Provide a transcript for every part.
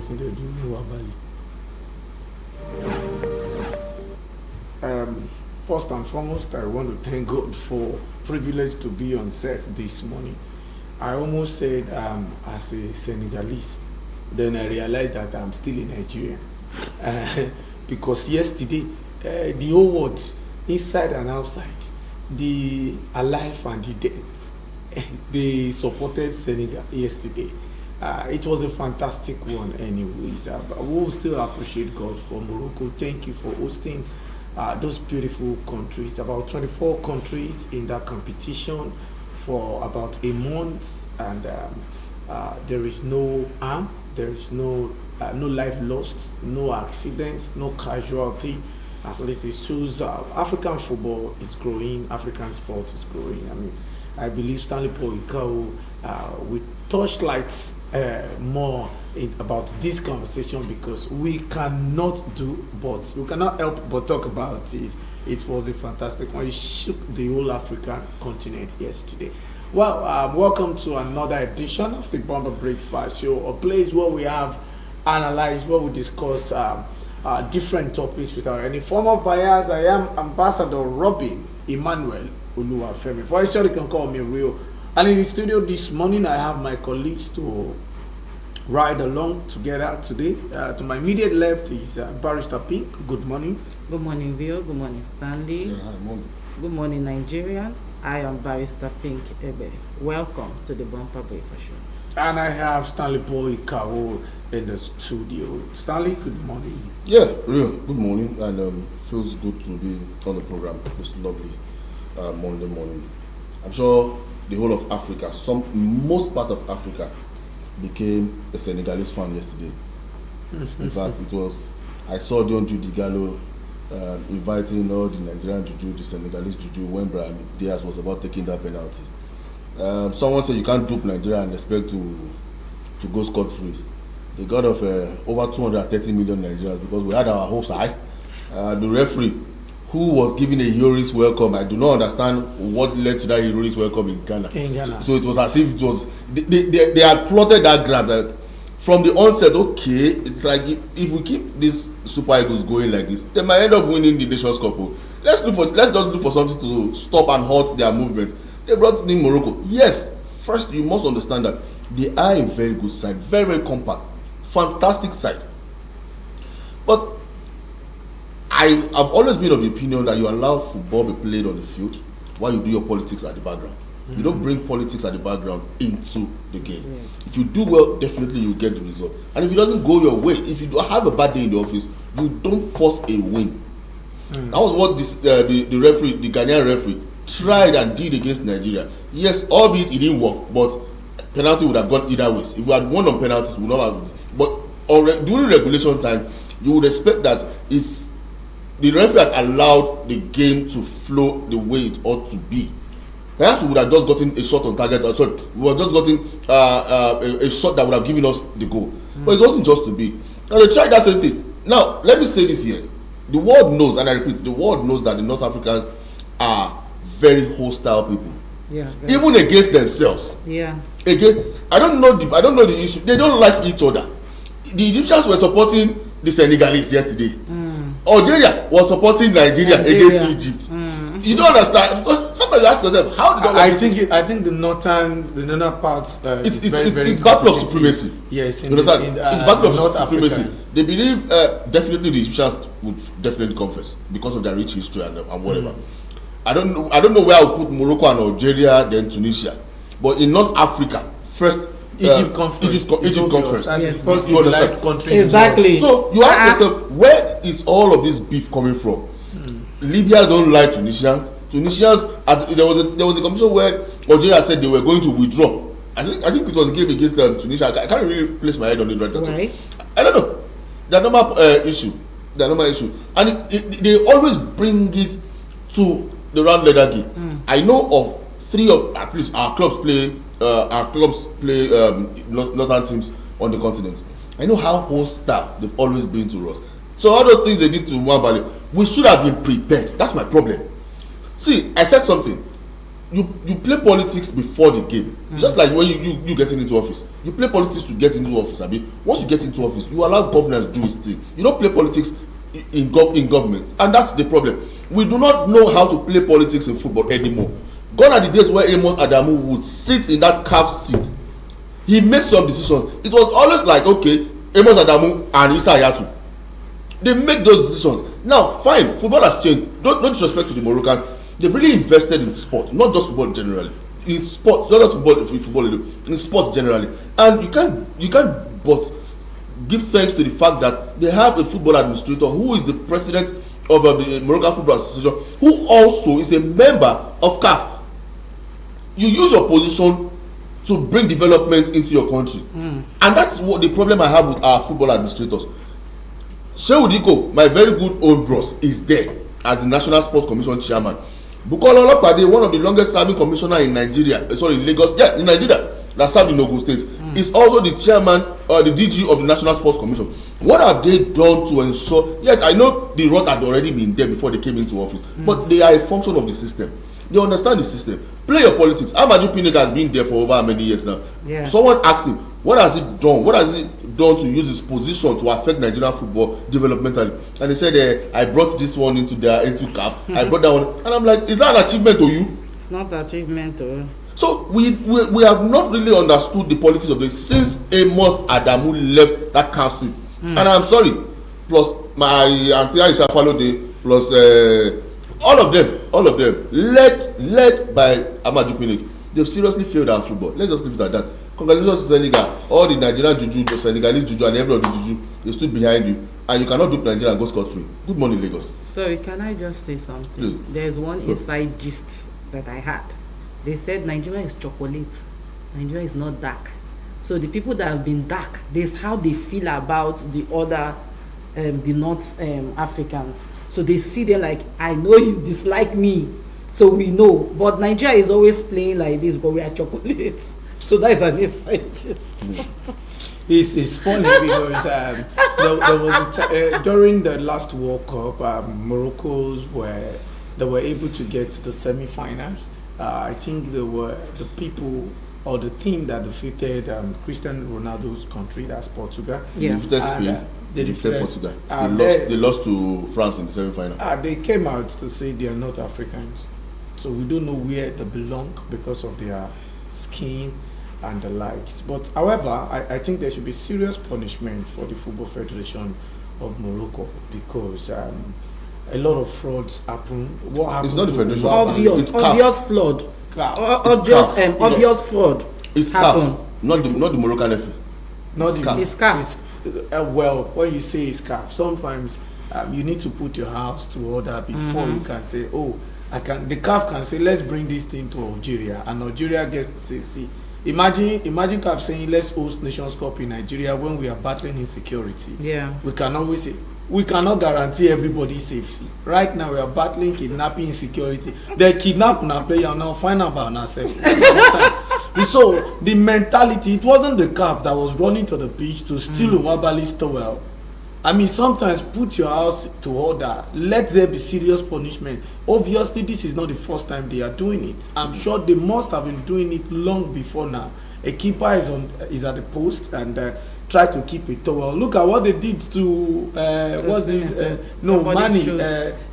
everything they do in Wabali. First and foremost, I want to thank God for privilege to be on set this morning. I almost said as a Senegalese, then I realized that I'm still in Nigeria. Because yesterday, the whole world, inside and outside, the alive and the dead, they supported Senegal yesterday. It was a fantastic one anyways. But we will still appreciate God for Morocco. Thank you for hosting those beautiful countries. About 24 countries in that competition for about a month, and there is no harm, there is no life lost, no accidents, no casualty. At least it shows African football is growing, African sport is growing. I mean, I believe Stanley Paul Ikao will touchlight more about this conversation, because we cannot help but talk about it. It was a fantastic one. It shook the whole African continent yesterday. Well, welcome to another edition of the Bomber Breakfast Show, a place where we have analyzed, where we discuss different topics without any form of bias. I am Ambassador Robin Emmanuel Oluwafemi. For sure, you can call me Real. And in the studio this morning, I have my colleagues to ride along together today. To my immediate left is Barrister Pink. Good morning. Good morning, Rio. Good morning, Stanley. Yeah, hi, morning. Good morning, Nigerian. I am Barrister Pink Ebe. Welcome to the Bumper Breakfast Show. And I have Stanley Paul Ikao in the studio. Stanley, good morning. Yeah, real. Good morning, and feels good to be on the program. It's lovely Monday morning. I'm sure the whole of Africa, most part of Africa, became a Senegalese fan yesterday. In fact, I saw John Judy Gallo inviting all the Nigerian juju, the Senegalese juju, when Brahim Diaz was about taking that penalty. Someone said you can't dupe Nigeria and expect to go scot-free. The god of over 230 million Nigerians, because we had our hopes high. The referee, who was given a heroic welcome, I do not understand what led to that heroic welcome in Ghana. So it was as if it was they had plotted that grab. From the onset, okay, it's like if we keep these Super Eagles going like this, they might end up winning the Nations Cup. Let's just look for something to stop and halt their movement. They brought in Morocco. Yes, first you must understand that they are a very good side, very, very compact, fantastic side. But I have always been of the opinion that you allow football be played on the field while you do your politics at the background. You don't bring politics at the background into the game. If you do well, definitely you get the result. And if it doesn't go your way, if you have a bad day in the office, you don't force a win. That was what the referee, the Ghanaian referee, tried and did against Nigeria. Yes, albeit it didn't work, but penalty would have gone either ways. If we had won on penalties, we would not have. But during regulation time, you would expect that if the referee had allowed the game to flow the way it ought to be, perhaps we would have just gotten a shot on target. Sorry, we would have just gotten a shot that would have given us the goal. But it wasn't just to be. Now they tried that same thing. Now let me say this here: the world knows, and I repeat, the world knows that the North Africans are very hostile people. Yeah. Even against themselves. Yeah. Again, I don't know the issue. They don't like each other. The Egyptians were supporting the Senegalese yesterday. Algeria was supporting Nigeria against Egypt. You don't understand, because somebody ask yourself, how did I think the northern parts it's battle of supremacy. Yes, it's battle of supremacy. Africa. They believe definitely the Egyptians would definitely come first because of their rich history and whatever. I don't know where I would put Morocco and Algeria, then Tunisia, but in North Africa, first Egypt come first. Egypt come first. Yes, first civilized country. Exactly. So you ask yourself, where is all of this beef coming from? Libyans don't like Tunisians. Tunisians, there was a competition where Algeria said they were going to withdraw. I think it was a game against Tunisia. I can't really place my head on it right now. Right. I don't know. The normal issue. And they always bring it to the round leather game. I know of 3 of at least our clubs play northern teams on the continent. I know how hostile they've always been to us. So all those things they did to Mwambali, we should have been prepared. That's my problem. See, I said something. you play politics before the game. Just like when you getting into office, you play politics to get into office. I mean, once you get into office, you allow governance do its thing. You don't play politics in government, and that's the problem. We do not know how to play politics in football anymore. Gone are the days where Amos Adamu would sit in that calf seat. He makes some decisions. It was always like, okay, Amos Adamu and Issa Hayatu, they make those decisions. Now, fine, football has changed. No disrespect to the Moroccans. They've really invested in sport, not just football generally. In sport, not just football, in sports generally. And you can't but give thanks to the fact that they have a football administrator who is the president of the Moroccan Football Association, who also is a member of CAF. You use your position to bring development into your country. And that's what the problem I have with our football administrators. Shehu Diko, my very good old bros, is there as the National Sports Commission chairman. Bukola Olopade, one of the longest serving commissioner in Nigeria, in Lagos, in Nigeria, that served in Ogun State, is also the chairman or the DG of the National Sports Commission. What have they done to ensure? Yes, I know the rot had already been there before they came into office, but they are a function of the system. They understand the system. Play your politics. Amaju Pinnick has been there for over many years now. Yeah. Someone asked him, what has he done? What has he done to use his position to affect Nigerian football developmentally? And he said, I brought this one into CAF. I brought that one. And I'm like, is that an achievement to you? It's not an achievement to you. So we have not really understood the politics of this since Amos Adamu left that council. And I'm sorry, plus my auntie Aisha Falode, plus all of them led by Amaju Pinnick. They've seriously failed our football. Let's just leave it at that. Congratulations to Senegal. All the Nigerian juju, the Senegalese juju, and every other juju, they stood behind you, and you cannot dupe Nigeria and go scot-free. Good morning, Lagos. Sorry, can I just say something? Please. There's one inside gist that I had. They said Nigeria is chocolate. Nigeria is not dark. So the people that have been dark, this is how they feel about the other, the North Africans. So they see them like, I know you dislike me, so we know. But Nigeria is always playing like this, but we are chocolates. So that is an inside gist. It's funny because there was during the last World Cup, Morocco's they were able to get to the semi-finals. I think they were the people or the team that defeated Cristiano Ronaldo's country, that's Portugal. Yeah. They defeated Spain. They defeated Portugal. They lost to France in the semi-final. They came out to say they are not Africans. So we don't know where they belong because of their skin and the likes. But however, I think there should be serious punishment for the Football Federation of Morocco because a lot of frauds happen. What happened? It's not the federation. Obvious fraud. Obvious fraud. It's CAF, not the Moroccan FA. It's CAF. Well, when you say it's CAF, sometimes you need to put your house to order before you can say, oh, the CAF can say, let's bring this thing to Algeria, and Algeria gets to say, see. Imagine CAF saying, let's host Nations Cup in Nigeria when we are battling insecurity. Yeah. We can always say, we cannot guarantee everybody's safety. Right now, we are battling kidnapping insecurity. They kidnap una player now, find out about ourselves. So the mentality, it wasn't the CAF that was running to the pitch to steal Nwabali's towel. I mean, sometimes put your house to order. Let there be serious punishment. Obviously, this is not the first time they are doing it. I'm sure they must have been doing it long before now. A keeper is at the post and try to keep it towel. Look at what they did to Mane,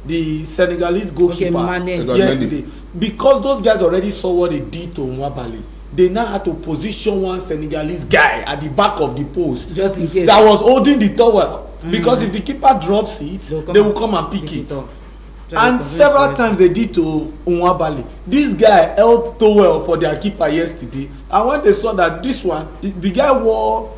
the Senegalese goalkeeper yesterday. Because those guys already saw what they did to Nwabali. They now had to position one Senegalese guy at the back of the post just in case that was holding the towel. Because if the keeper drops it, they will come and pick it. And several times they did to Nwabali. This guy held towel for their keeper yesterday. And when they saw that this one, the guy wore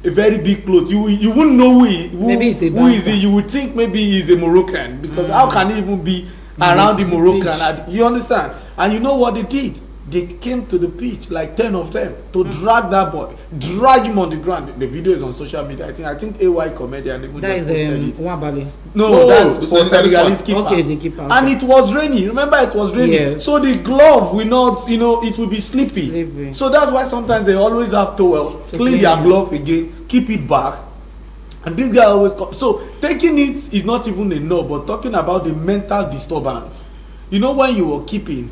a very big cloth, you wouldn't know who is he. You would think maybe he's a Moroccan. Because how can he even be around the Moroccan? You understand? And you know what they did? They came to the pitch, like 10 of them, to drag that boy, drag him on the ground. The video is on social media. I think AY comedian even just posted it. Nwabali. No, that's for Senegalese keeper. Okay, the keeper. Okay. And it was raining. Remember, it was raining. Yes. So the glove will not, it will be slippery. So that's why sometimes they always have towel, clean their glove again, keep it back. And this guy always comes. So taking it is not even enough, but talking about the mental disturbance. When you were keeping,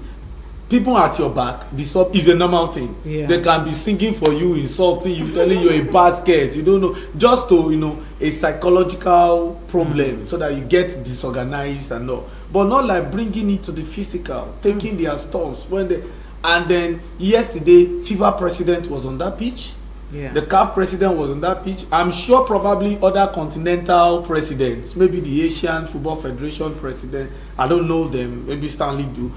people at your back is a normal thing. Yeah. They can be singing for you, insulting you, telling you a basket, you don't know, just to, you know, a psychological problem, so that you get disorganized and all, but not like bringing it to the physical, taking their stuff when they. And then yesterday FIFA president was on that pitch. Yeah. The CAF president was on that pitch. I'm sure probably other continental presidents, maybe the Asian Football Federation president, I don't know them, maybe Stanley do.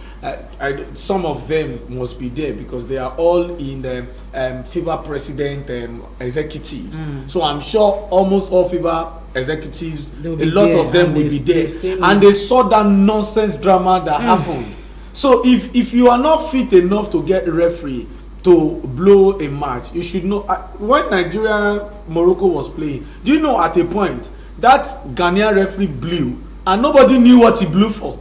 Some of them must be there because they are all in the FIFA president executives. So I'm sure almost all FIFA executives, a lot of them will be there. And they saw that nonsense drama that happened. So if you are not fit enough to get a referee to blow a match, you should know. When Nigeria Morocco was playing, do you know at a point that Ghanaian referee blew and nobody knew what he blew for?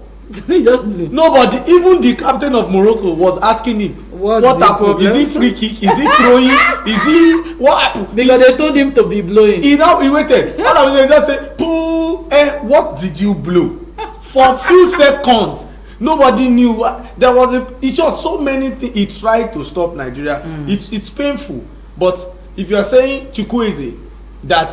He just blew. Nobody, even the captain of Morocco was asking him, what happened? Problem? Is it free kick? Is it throwing? Is he what happened? Because they told him to be blowing. He waited. All of them just say, "Pooh, what did you blow?" For a few seconds. Nobody knew what there was. It's just so many things. He tried to stop Nigeria. It's painful. But if you are saying Chukwueze, that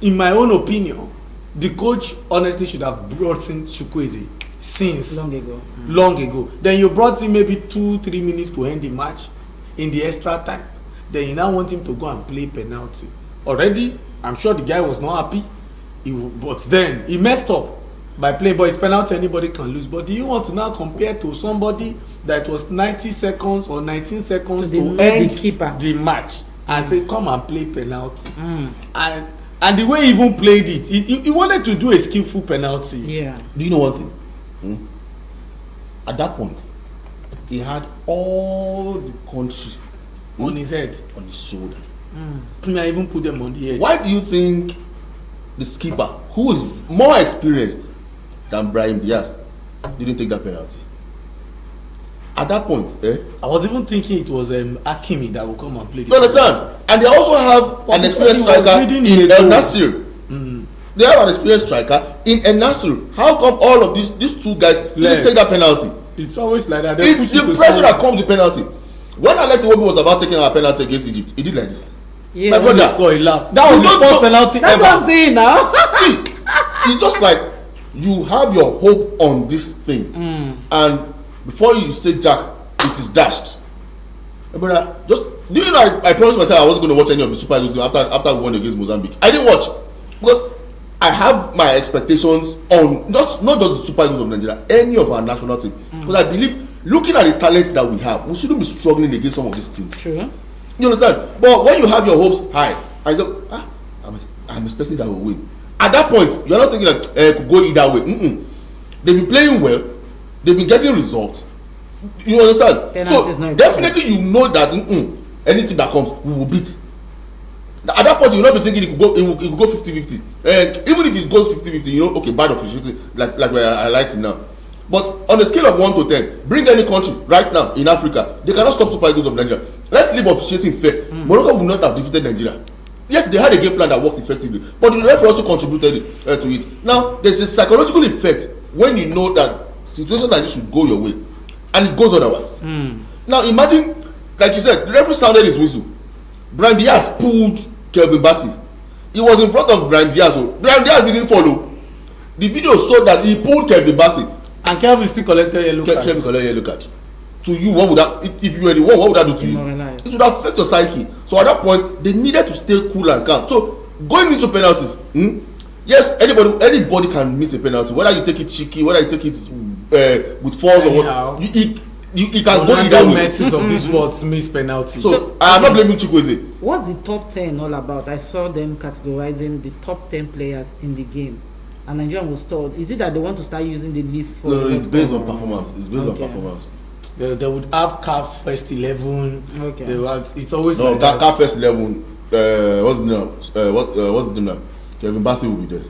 in my own opinion, the coach honestly should have brought in Chukwueze since long ago. Then you brought him maybe 2-3 minutes to end the match in the extra time. Then you now want him to go and play penalty. Already, I'm sure the guy was not happy. But then he messed up by playing, but it's penalty, anybody can lose. But do you want to now compare to somebody that was 90 seconds or 19 seconds to end the match and say come and play penalty? And the way he even played it, he wanted to do a skillful penalty. Yeah. Do you know one thing? At that point, he had all the country on his head, on his shoulder. I even put them on the head. Why do you think the skipper, who is more experienced than Brahim Diaz, didn't take that penalty? At that point, I was even thinking it was Hakimi that will come and play. You understand? And they also have an experienced striker in El Nasir. They have an experienced striker in El Nasir. How come all of these two guys didn't take that penalty? It's always like that. It's the pressure that comes with penalty. When Alexi Iwobi was about taking our penalty against Egypt, he did like this. Yeah. My brother scored a laugh. That was the first penalty That's ever. what I'm saying now. See, it's just like you have your hope on this thing, and before you say Jack, it is dashed. My brother, just do you know? I promised myself I wasn't going to watch any of the Super Eagles after we won against Mozambique. I didn't watch because I have my expectations on not just the Super Eagles of Nigeria, any of our national team, because I believe looking at the talent that we have, we shouldn't be struggling against some of these teams. True. You understand? But when you have your hopes high, I go, I'm expecting that we'll win. At that point, you're not thinking like could go either way. They've been playing well, they've been getting results. You understand? So definitely you know that anything that comes, we will beat. At that point, you'll not be thinking it could go 50-50. Even if it goes 50-50, you know, okay, bad officiating, like we're highlighting now. But on a scale of 1 to 10, bring any country right now in Africa, they cannot stop Super Eagles of Nigeria. Let's leave officiating fair. Morocco will not have defeated Nigeria. Yes, they had a game plan that worked effectively, but the referee also contributed to it. Now, there's a psychological effect when you know that situations like this should go your way, and it goes otherwise. Now, imagine, like you said, the referee sounded his whistle. Brahim Diaz pulled Kelvin Bassey. He was in front of Brahim Diaz. So Brahim Diaz didn't follow. The video showed that he pulled Kelvin Bassey. And Kelvin still collected yellow card. Kelvin collected yellow card. To you, what would that? If you were the one, what would that do to you? It would affect your psyche. So at that point, they needed to stay cool and calm. So going into penalties, yes, anybody can miss a penalty. Whether you take it cheeky, whether you take it with force or what, you can go either way. Messes of this world miss penalty. So I am not blaming Chukwueze. What's the top 10 all about? I saw them categorizing the top 10 players in the game. And Nigeria was told, is it that they want to start using the list for? No, it's based on performance. It's based on performance. They would have CAF first 11. Okay. It's always no, like that. CAF first 11. What's the name? What's the name now? Kevin Bassey will be there.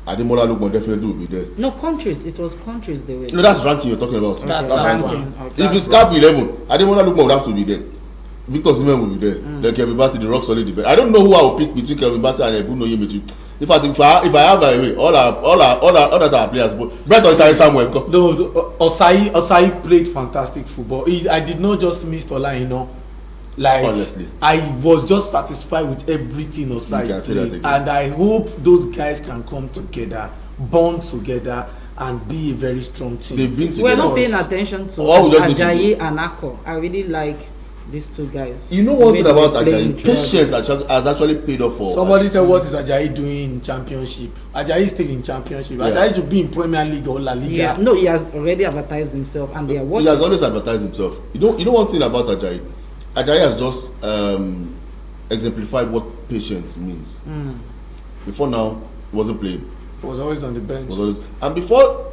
Ademola Lookman definitely will be there. No, countries. It was countries they were. No, that's ranking you're talking about. That's ranking. Okay. If it's CAF 11, Ademola Lookman would have to be there. Victor Osimhen will be there. Then Kevin Bassey, the rock solid defense. I don't know who I will pick between Kevin Bassey and Ebuno Yemechi. In fact, if I have that way, all our players, Brent Osai Samuel. No, Osai played fantastic football. I did not just miss Ola, like honestly, I was just satisfied with everything Osai played, and I hope those guys can come together, bond together, and be a very strong team. They've been together. We're not paying attention to Ajayi and Ako. I really like these two guys. You know one thing about Ajayi, patience has actually paid off for. Somebody said, "What is Ajayi doing in Championship?" Ajayi is still in Championship. Yeah. Ajayi should be in Premier League or La Liga. Yeah, no, he has already advertised himself, and they are watching. He has always advertised himself. You know one thing about Ajayi. Ajayi has just exemplified what patience means. Before now, he wasn't playing. He was always on the bench. And before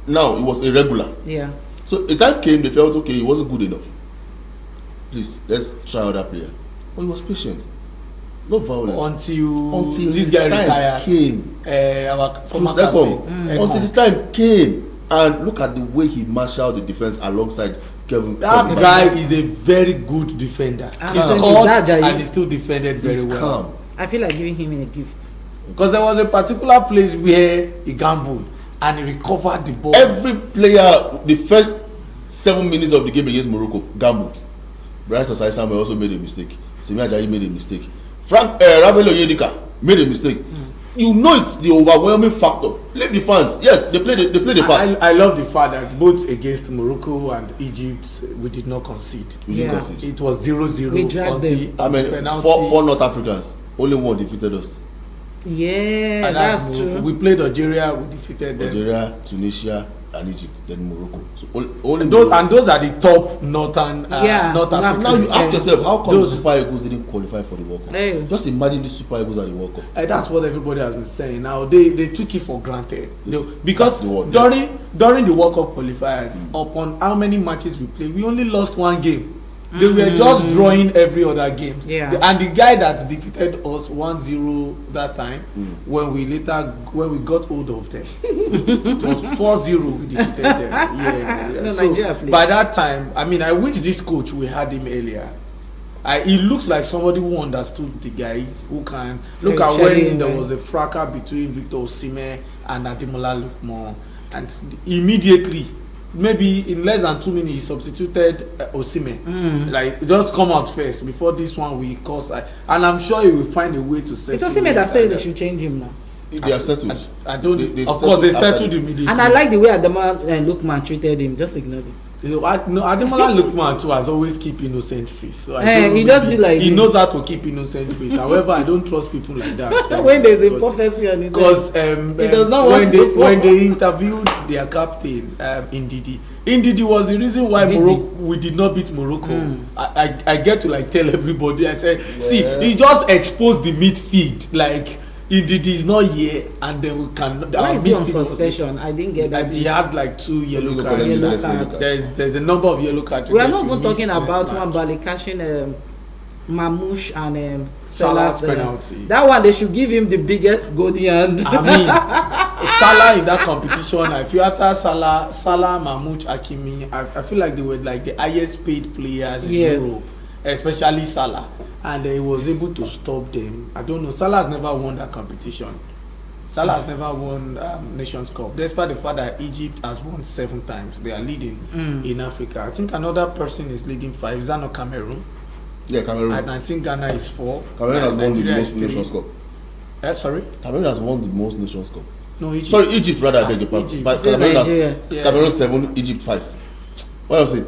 now, he was irregular. Yeah. So the time came, they felt okay, he wasn't good enough. Please, let's try other player. But he was patient. No violence. Until this guy retired. Came. Our former captain. Until this time came. And look at the way he marshaled the defense alongside Kevin. That guy is a very good defender. He scored and he still defended very well. Calm. I feel like giving him a gift. Because there was a particular place where he gambled and he recovered the ball. Every player, the first 7 minutes of the game against Morocco, gambled. Bright Osai Samuel also made a mistake. Simi Ajayi made a mistake. Rafael Onyedika made a mistake. You know it's the overwhelming factor. Leave the fans. Yes, they play the part. I love the fact that both against Morocco and Egypt, we did not concede. It was 0-0 We dragged them. I mean, four North Africans, only one defeated us. Yeah, and that's true. We played Algeria, we defeated them. Algeria, Tunisia, and Egypt, then Morocco. So only those are the top northern North African. Now you ask yourself, how come the Super Eagles didn't qualify for the World Cup? Hey. Just imagine the Super Eagles at the World Cup. That's what everybody has been saying. Now they took it for granted because during the World Cup qualifiers, upon how many matches we played, we only lost one game. They were just drawing every other game. Yeah. And the guy that defeated us 1-0 that time, when we got hold of them, it was 4-0 we defeated them. Yeah. No, So by that time, I mean, I wish this coach we had him earlier. He looks like somebody who understood the guys, who can look at when there was a fracas between Victor Osimhen and Ademola Lookman, and immediately, maybe in less than 2 minutes, he substituted Osimhen. Like, just come out first before this one will cause. And I'm sure he will find a way to settle. It's Osimhen that said they should change him now. They are settled. I don't. Of course, they settled immediately. And I like the way Ademola Lookman treated him. Just ignore him. Ademola Lookman too has always keep innocent face. So he knows how to keep innocent face. However, I don't trust people like that. When there's a prophecy on his head. Because when they interviewed their captain, Ndidi was the reason why we did not beat Morocco. I get to tell everybody. I said, see, he just exposed the midfield like. Ndidi is not here, and then we can. Why is he on suspension? I didn't get that. He had 2 yellow cards. There's a number of yellow cards. We are not even talking about Nwabali catching Mamouche and Salah's penalty. That one they should give him the biggest golden hand. I mean, Salah in that competition. I feel after Salah, Mamouche, Hakimi, I feel like they were the highest paid players in Europe, especially Salah. And he was able to stop them. I don't know. Salah has never won that competition. Salah has never won Nations Cup, despite the fact that Egypt has won 7 times. They are leading in Africa. I think another person is leading 5. Is that not Cameroon? Yeah, Cameroon. And I think Ghana is 4. Cameroon has won the most Nations Cup. Sorry? Cameroon has won the most Nations Cup. No, Egypt. Sorry, Egypt rather. I beg your pardon. But Cameroon 7, Egypt 5. What I'm saying?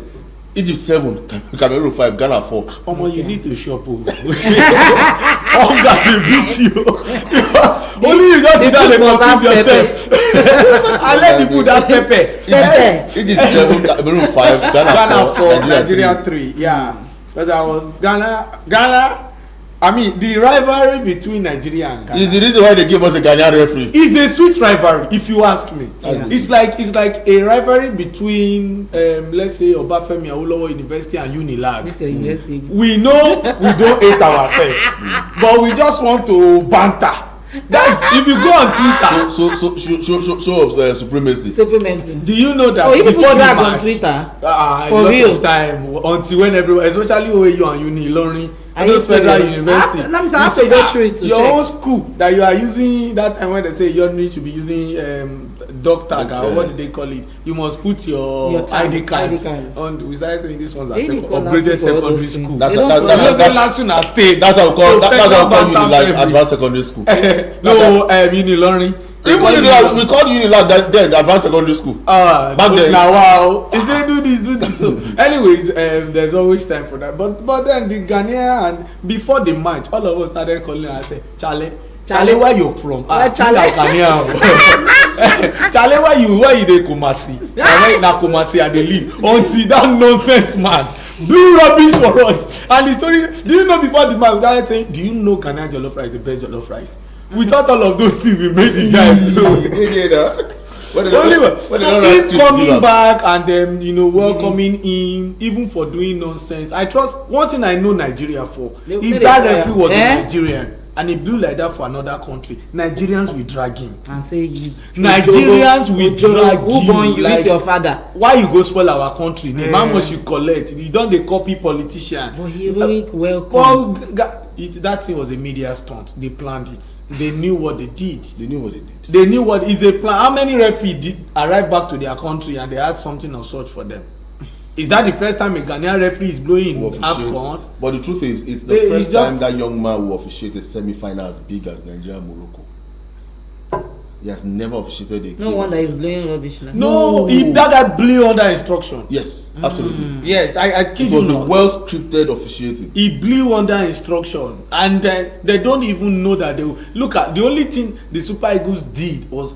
Egypt 7, Cameroon 5, Ghana 4. You need to shop. Hunger will beat you. Only you just sit down and confuse yourself. I let people that pepper. Egypt 7, Cameroon 5, Ghana 4, Nigeria 3. Yeah. Because I was Ghana. I mean, the rivalry between Nigeria and Ghana is the reason why they give us a Ghanaian referee. It's a sweet rivalry, if you ask me. Yeah. It's like a rivalry between, let's say, Obafemi Awolowo University and Unilag. We know we don't hate ourselves, but we just want to banter. That's if you go on Twitter. Show of supremacy. Do you know that before that on Twitter? For real. Of time until when everyone, especially OAU and Uni Ilorin Are those you federal serious? university. Let me say, I have to go through it to your check. own school that you are using that time when they say you should be using dog tag or what did they call it? You must put your tag, ID card on. We started saying this one's a They call upgraded last school all secondary those things. school. They That's don't Last one has stayed. that's what we call Bantam Unilag February. advanced secondary school. No, Unilorin. Even Unilag, we called Unilag then advanced secondary school. Back then. Now wow. He said do this. So anyways, there's always time for that. But then the Ghanaian, and before the match, all of us started calling and say, Charlie, where you from? Charlie. Charlie, where you dey Kumasi? Na Kumasi I dey live. Until that nonsense man blew rubbish for us. And the story, do you know before the match, we started saying, do you know Ghanaian jollof rice is the best jollof rice? We thought all of those things we made the guy blow. So he's coming back and then welcoming him even for doing nonsense. I trust one thing I know Nigeria for. If that referee was a Nigerian and he blew like that for another country, Nigerians will drag him. And say Nigerians will drag you. Who born you? Like, is your father? Why you go spoil our country? The man must you collect. You don't dey copy politician. But heroic welcome. That thing was a media stunt. They planned it. They knew what they did. They knew what they did. They knew what is a plan. How many referees did arrive back to their country and they had something of such for them? Is that the first time a Ghanaian referee is blowing AFCON? But the truth is, it's the first time that young man will officiate a semi-final as big as Nigeria Morocco. He has never officiated a game. No wonder he's blowing rubbish now. No, that guy blew under instruction. Yes, absolutely. Yes, I kid you not. It was a well-scripted officiating. He blew under instruction, and they don't even know that they will. Look at the only thing the Super Eagles did was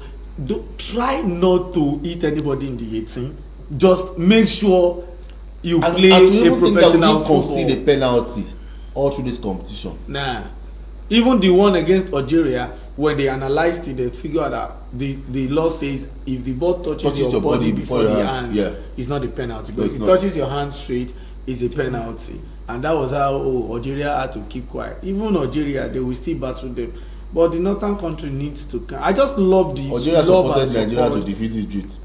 try not to hit anybody in the 18. Just make sure you play a professional football. Concede a penalty all through this competition. Nah, even the one against Algeria, when they analyzed it, they figured out the law says if the ball touches your body before the hand, it's not a penalty. But if it touches your hand straight, it's a penalty. And that was how Algeria had to keep quiet. Even Algeria, they will still battle them. But the northern country needs to. I just love the Algeria supported Nigeria to defeat Egypt.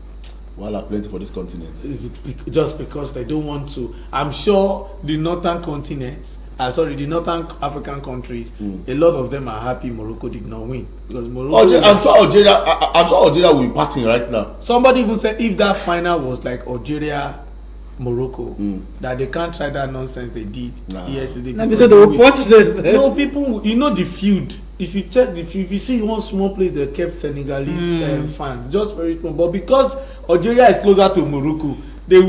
While are plenty for this continent. Is it just because they don't want to? I'm sure the northern continent, the northern African countries, a lot of them are happy Morocco did not win because Morocco. I'm sure Algeria will be partying right now. Somebody even said if that final was like Algeria, Morocco, that they can't try that nonsense they did yesterday. Let me say they will watch this. No, people, the feud. If you check if you see one small place that kept Senegalese fan, just very small. But because Algeria is closer to Morocco, they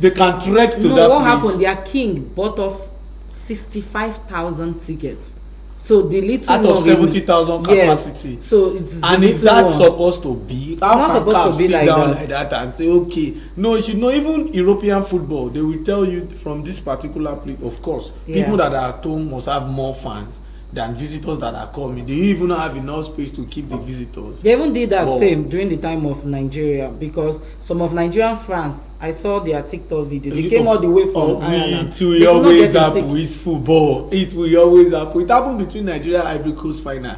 can trek to that place. What happened? Their king bought off 65,000 tickets. So the little out of 70,000 capacity. Yes. So it's and is that supposed to be? How can CAF sit down like that and say, okay, no, you should know. Even European football, they will tell you from this particular place. Of course, people that are at home must have more fans than visitors that are coming. They even have enough space to keep the visitors. They even did that same during the time of Nigeria because some of Nigerian fans, I saw their TikTok video. They came all the way from Ireland. It will always happen with football. It will always happen. It happened between Nigeria and Ivory Coast final.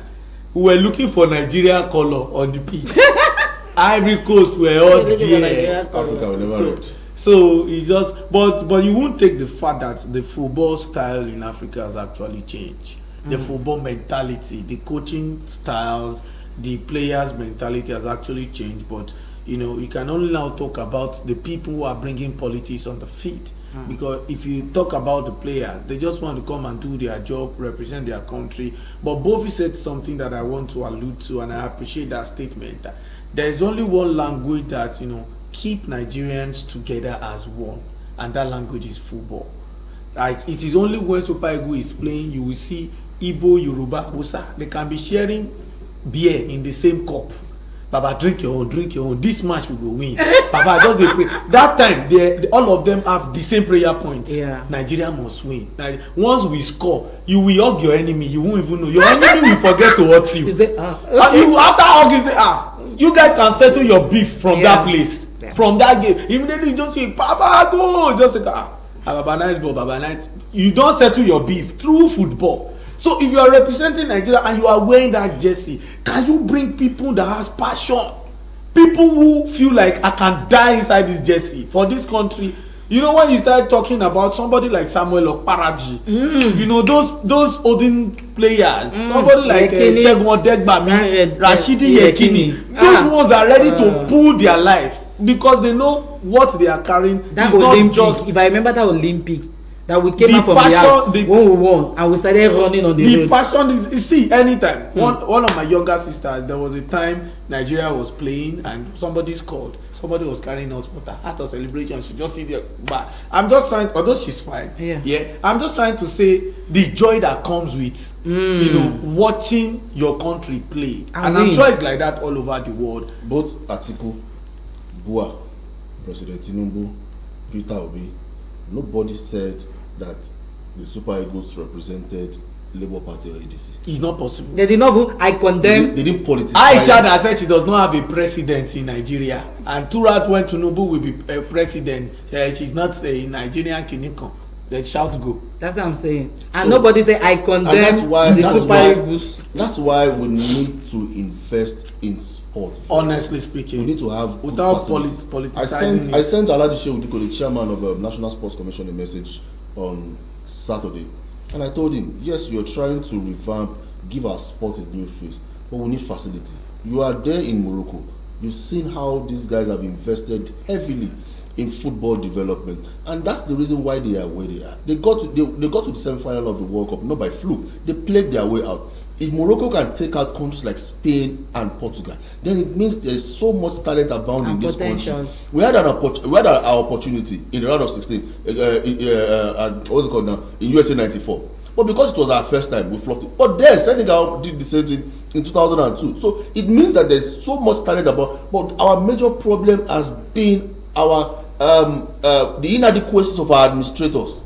We were looking for Nigeria color on the pitch. Ivory Coast were all there. Africa will never reach. So it's just, but you won't take the fact that the football style in Africa has actually changed. The football mentality, the coaching styles, the players' mentality has actually changed. But you can only now talk about the people who are bringing politics on the field. Because if you talk about the players, they just want to come and do their job, represent their country. But Bovi said something that I want to allude to, and I appreciate that statement. That there is only one language that keep Nigerians together as one, and that language is football. Like it is only when Super Eagles is playing you will see Igbo, Yoruba, Hausa, they can be sharing beer in the same cup. Baba, drink your own. This match we go win. Baba, just dey pray. That time, all of them have the same prayer points. Yeah. Nigeria must win. Once we score, you will hug your enemy. You won't even know. Your enemy will forget to hurt you. Okay. You after hugging, say, you guys can settle your beef from that place, from that game. Immediately, you don't say, Baba, go. Just say, Baba, nice ball, Baba, nice. You don't settle your beef through football. So if you are representing Nigeria and you are wearing that jersey, can you bring people that has passion? People who feel like I can die inside this jersey for this country. You know, when you start talking about somebody like Samuel Okparaji, you know, those olden players, somebody like Segun Odegbami, Rashidi Yekini, those ones are ready to pull their life because they know what they are carrying. That is Olympic, not just, if I remember that Olympic, that we came out from passion, the house when we won and we started running on the road. The passion is, you see, anytime. One of my younger sisters, there was a time Nigeria was playing and somebody scored. Somebody was carrying out water at a celebration. She just see there. But I'm just trying, although she's fine. Yeah. I'm just trying to say the joy that comes with, you know, watching your country play. And I'm sure it's like that all over the world. Both Atiku, Bua, President Tinubu, Peter Obi, nobody said that the Super Eagles represented Labour Party or ADC. It's not possible. They did not vote. I condemn. They didn't politicize. Aisha said she does not have a president in Nigeria, and throughout when Tinubu will be president, she's not a Nigerian kingdom. Then shout go. That's what I'm saying. And so, nobody say I condemn the Super Eagles. That's why we need to invest in sport. Honestly speaking, we need to have without politicizing. I sent Alhaji Shehu Diko, the chairman of the National Sports Commission, a message on Saturday, and I told him, yes, you're trying to revamp, give our sport a new face, but we need facilities. You are there in Morocco. You've seen how these guys have invested heavily in football development, and that's the reason why they are where they are. They got to the semi-final of the World Cup not by fluke. They played their way out. If Morocco can take out countries like Spain and Portugal, then it means there's so much talent abound in this country. We had our opportunity in the round of 16. What's it called now? In USA '94. But because it was our first time, we flopped it. But then Senegal did the same thing in 2002. So it means that there's so much talent about. But our major problem has been our the inadequacies of our administrators.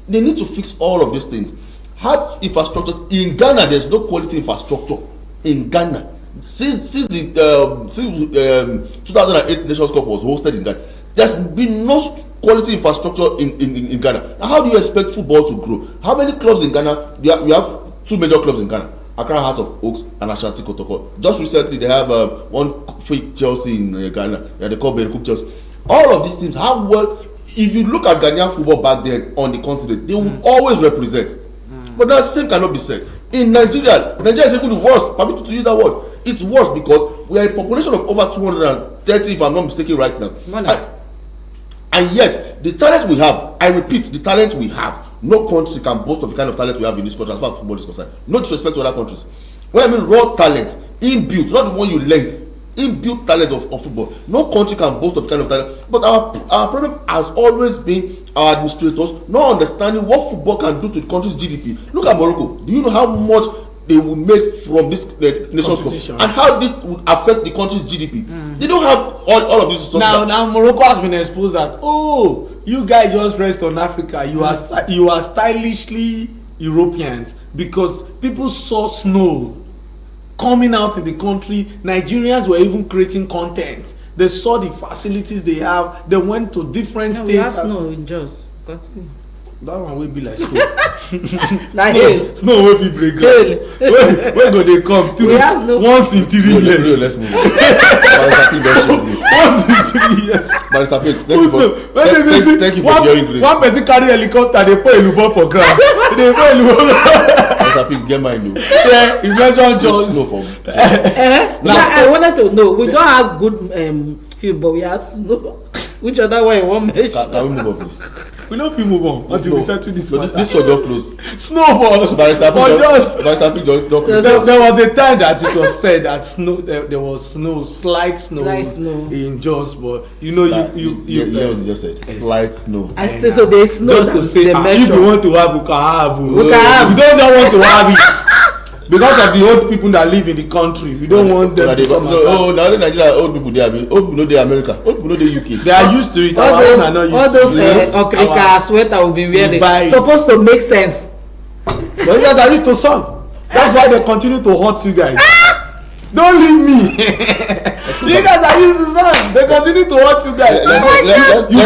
They need to fix all of these things. Have infrastructures. In Ghana, there's no quality infrastructure. In Ghana, since the 2008 Nations Cup was hosted in Ghana, there's been no quality infrastructure in Ghana. Now, how do you expect football to grow? How many clubs in Ghana? We have two major clubs in Ghana: Accra Heart of Oaks and Ashanti Kotoko. Just recently, they have one fake Chelsea in Ghana. They call Berikup Chelsea. All of these teams, how well, if you look at Ghanaian football back then on the continent, they would always represent. But that same cannot be said. In Nigeria is even worse. Permit me to use that word. It's worse because we are a population of over 230, if I'm not mistaken, right now. And yet, the talent we have, I repeat, the talent we have, no country can boast of the kind of talent we have in this country as far as football is concerned. No disrespect to other countries. When I mean raw talent, inbuilt, not the one you learnt. Inbuilt talent of football. No country can boast of the kind of talent. But our problem has always been our administrators not understanding what football can do to the country's GDP. Look at Morocco. Do you know how much they will make from this Nations Cup and how this would affect the country's GDP? They don't have all of this. Now Morocco has been exposed that, oh, you guys just rest on Africa. You are stylishly Europeans because people saw snow coming out in the country. Nigerians were even creating content. They saw the facilities they have. They went to different states. We have snow in Jos. Continue. That one will be like snow. Snow will be break glass. Where go they come? Once in 3 years. Let's move on. Once in 3 years. Thank you for hearing this. One person carry helicopter, they put a lubo for ground. They put a lubo. Get my new. Yeah, you mentioned Jos. I wanted to know. We don't have good field, but we have snow. Which other one you want mention? Can we move on, please? We don't feel move on until we settle this matter. This show just close. Snowball. There was a time that it was said that snow. There was snow, slight snow in Jos, but you know you just said slight snow. I say so. There's snow. Just to say, if you want to have, we can have. We don't want to have it. Because of the old people that live in the country, we don't want them to come. Now in Nigeria, old people there, old people know they America, old people know they UK. They are used to it. All those okrika sweater will be wearing. Supposed to make sense. But you guys are used to sun. That's why they continue to hurt you guys. Don't leave me. You guys are used to sun. They continue to hurt you guys. You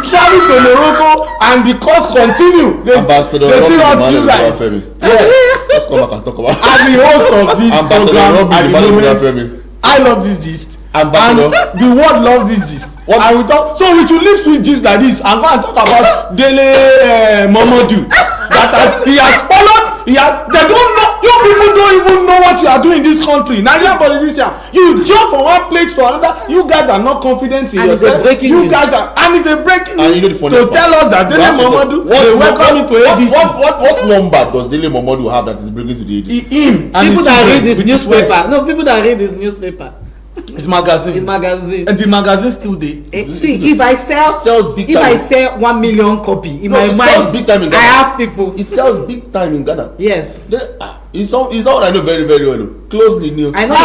travel to Morocco and the cost continue. They still hurt you guys. Let's come back and talk about. As the host of this program at the moment, I love this gist. Ambassador. And the world loves this gist. What? And we talk, so we should leave sweet gist like this and go and talk about Dele Momodu. He has followed. They don't know. You people don't even know what you are doing in this country. Nigerian politician, you jump from one place to another. You guys are not confident in yourself. You guys are, and it's a breaking news. You know to tell us that Dele Momodu will welcome you to ADC. What number does Dele Momodu have that is bringing to the ADC? Him and people that read this newspaper. No, people that read this newspaper. His magazine. And the magazine still there. See, if I sell 1 million copy in my mind, sells big time in Ghana. I have people. It sells big time in Ghana. Yes. It's someone I know very, very well. Closely knew. I know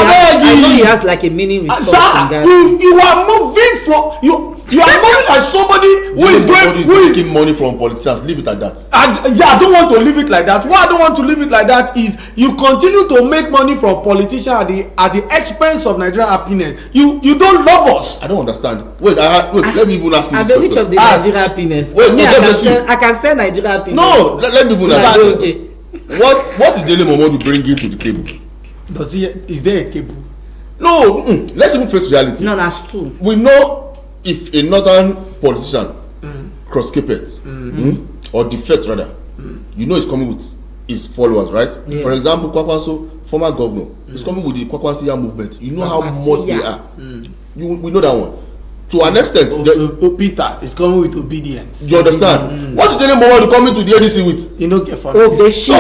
he has like a mini response in Ghana. You are moving from you are moving like somebody who is making money from politicians. Leave it at that. I don't want to leave it like that. Why I don't want to leave it like that is you continue to make money from politicians at the expense of Nigerian happiness. You don't love us. I don't understand. Wait, let me even ask you this question. Which of the Nigerian happiness? I can sell Nigerian happiness. No, let me even ask you. Okay. What is Dele Momodu bringing to the table? Is there a table? No, let's even face reality. No, that's true. We know if a northern politician cross carpet or defects rather, you know he's coming with his followers, right? Yeah. For example, Kwakwanso, former governor, he's coming with the Kwakwansiya movement. You know how much they are. We know that one. To an extent, Peter is coming with obedience. You understand? What is Dele Momodu coming to the ADC with? You know, get far. Ovation. I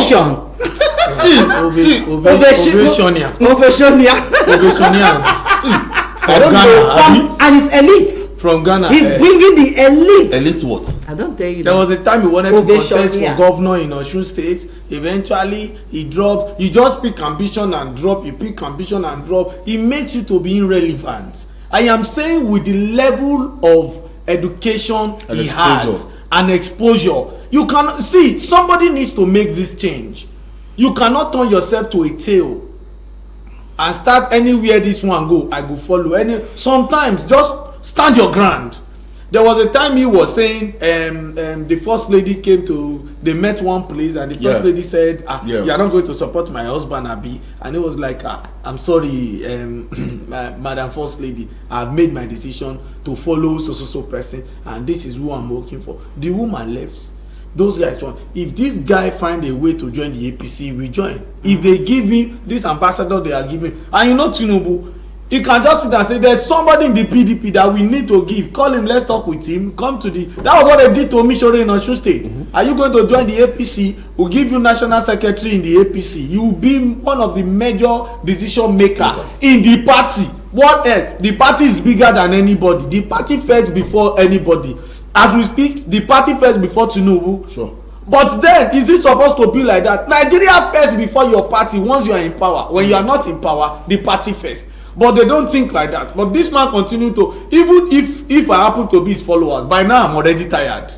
don't know. And it's elite. From Ghana. He's bringing the elite. Elite what? I don't tell you. There was a time he wanted to contest for governor in Osun State. Eventually, he dropped. You just pick ambition and drop. You pick ambition and drop. He makes you to be irrelevant. I am saying with the level of education he has and exposure, you can see somebody needs to make this change. You cannot turn yourself to a tail and start anywhere this one go. I go follow. Sometimes just stand your ground. There was a time he was saying the first lady they met one place and the first lady said, you are not going to support my husband, Abi. And it was like, I'm sorry, Madam First Lady, I've made my decision to follow so person and this is who I'm working for. The woman left. Those guys want, if this guy find a way to join the APC, we join. If they give him this ambassador they are giving, and you know Tinubu, he can just sit and say there's somebody in the PDP that we need to give. Call him, let's talk with him. Come to that was what they did to Mishore in Osun State. Are you going to join the APC? We'll give you national secretary in the APC. You will be one of the major decision maker in the party. What else? The party is bigger than anybody. The party first before anybody. As we speak, the party first before Tinubu. Sure. But then, is it supposed to be like that? Nigeria first before your party once you are in power. When you are not in power, the party first. But they don't think like that. But this man continue to, even if I happen to be his followers, by now I'm already tired.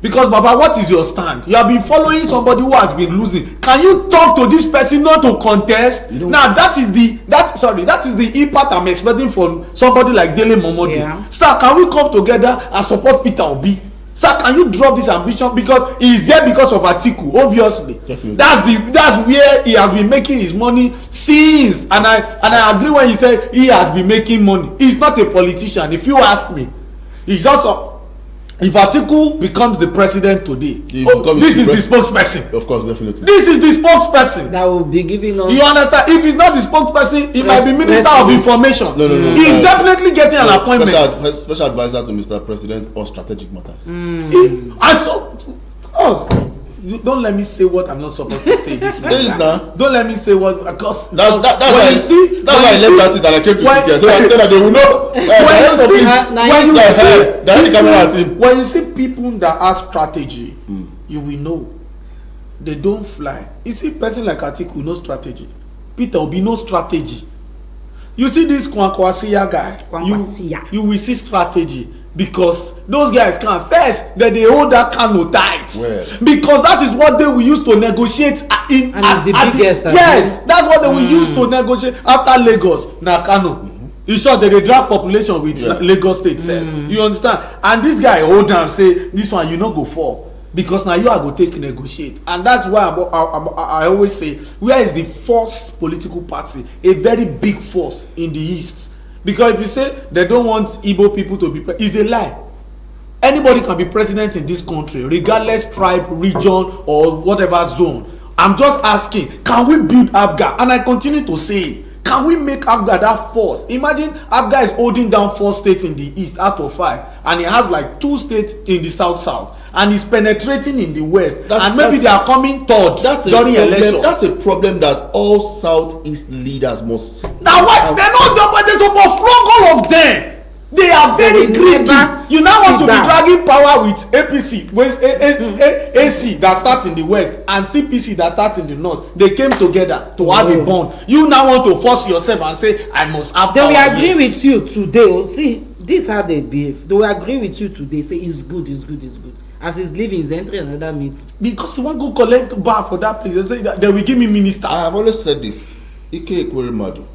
Because Baba, what is your stand? You have been following somebody who has been losing. Can you talk to this person not to contest? Now that is the impact I'm expecting from somebody like Dele Momodu. Yeah. Sir, can we come together and support Peter Obi? Sir, can you drop this ambition because he is there because of Atiku, obviously. Definitely. That's where he has been making his money since. And I agree when he said he has been making money. He's not a politician. If you ask me, he's just if Atiku becomes the president today, this is the spokesperson. Of course, definitely. This is the spokesperson. That will be giving us. You understand? If he's not the spokesperson, he might be minister of information. No. He's definitely getting an appointment. Special advisor to Mr. President on strategic matters. Don't let me say what I'm not supposed to say. This say it now. Don't let me say what because that's why I left that seat and I came to sit here so that they will know. When you see people that have strategy, you will know they don't fly. You see person like Atiku, no strategy. Peter Obi, no strategy. You see this Kwankwasiya guy, you will see strategy. Because those guys can't first that they hold that Kano tight. Because that is what they will use to negotiate that's what they will use to negotiate after Lagos na Kano. You sure that they drag population with Lagos state you understand? And this guy hold am say this one you no go fall because now you are go take negotiate. And that's why I always say, where is the first political party, a very big force in the east, Because if you say they don't want Igbo people to be it's a lie. Anybody can be president in this country, regardless tribe, region, or whatever zone. I'm just asking, can we build APGA? And I continue to say, can we make APGA that force? Imagine APGA is holding down 4 states in the east out of 5, and it has like 2 states in the south, and it's penetrating in the west. And maybe they are coming third during election. That's a problem that all southeast leaders must. Now what? They're not, but there's almost flog all of them. They are very greedy. You now want to be dragging power with APC, with AC that starts in the west and CPC that starts in the north. They came together to have a bond. You now want to force yourself and say, I must have power. They will agree with you today. See, this is how they behave. They will agree with you today. Say it's good, it's good, it's good. As he's leaving, he's entering another meeting. Because he want to go collect bar for that place. They say that they will give me minister. I have always said this. Ike Ekweremadu.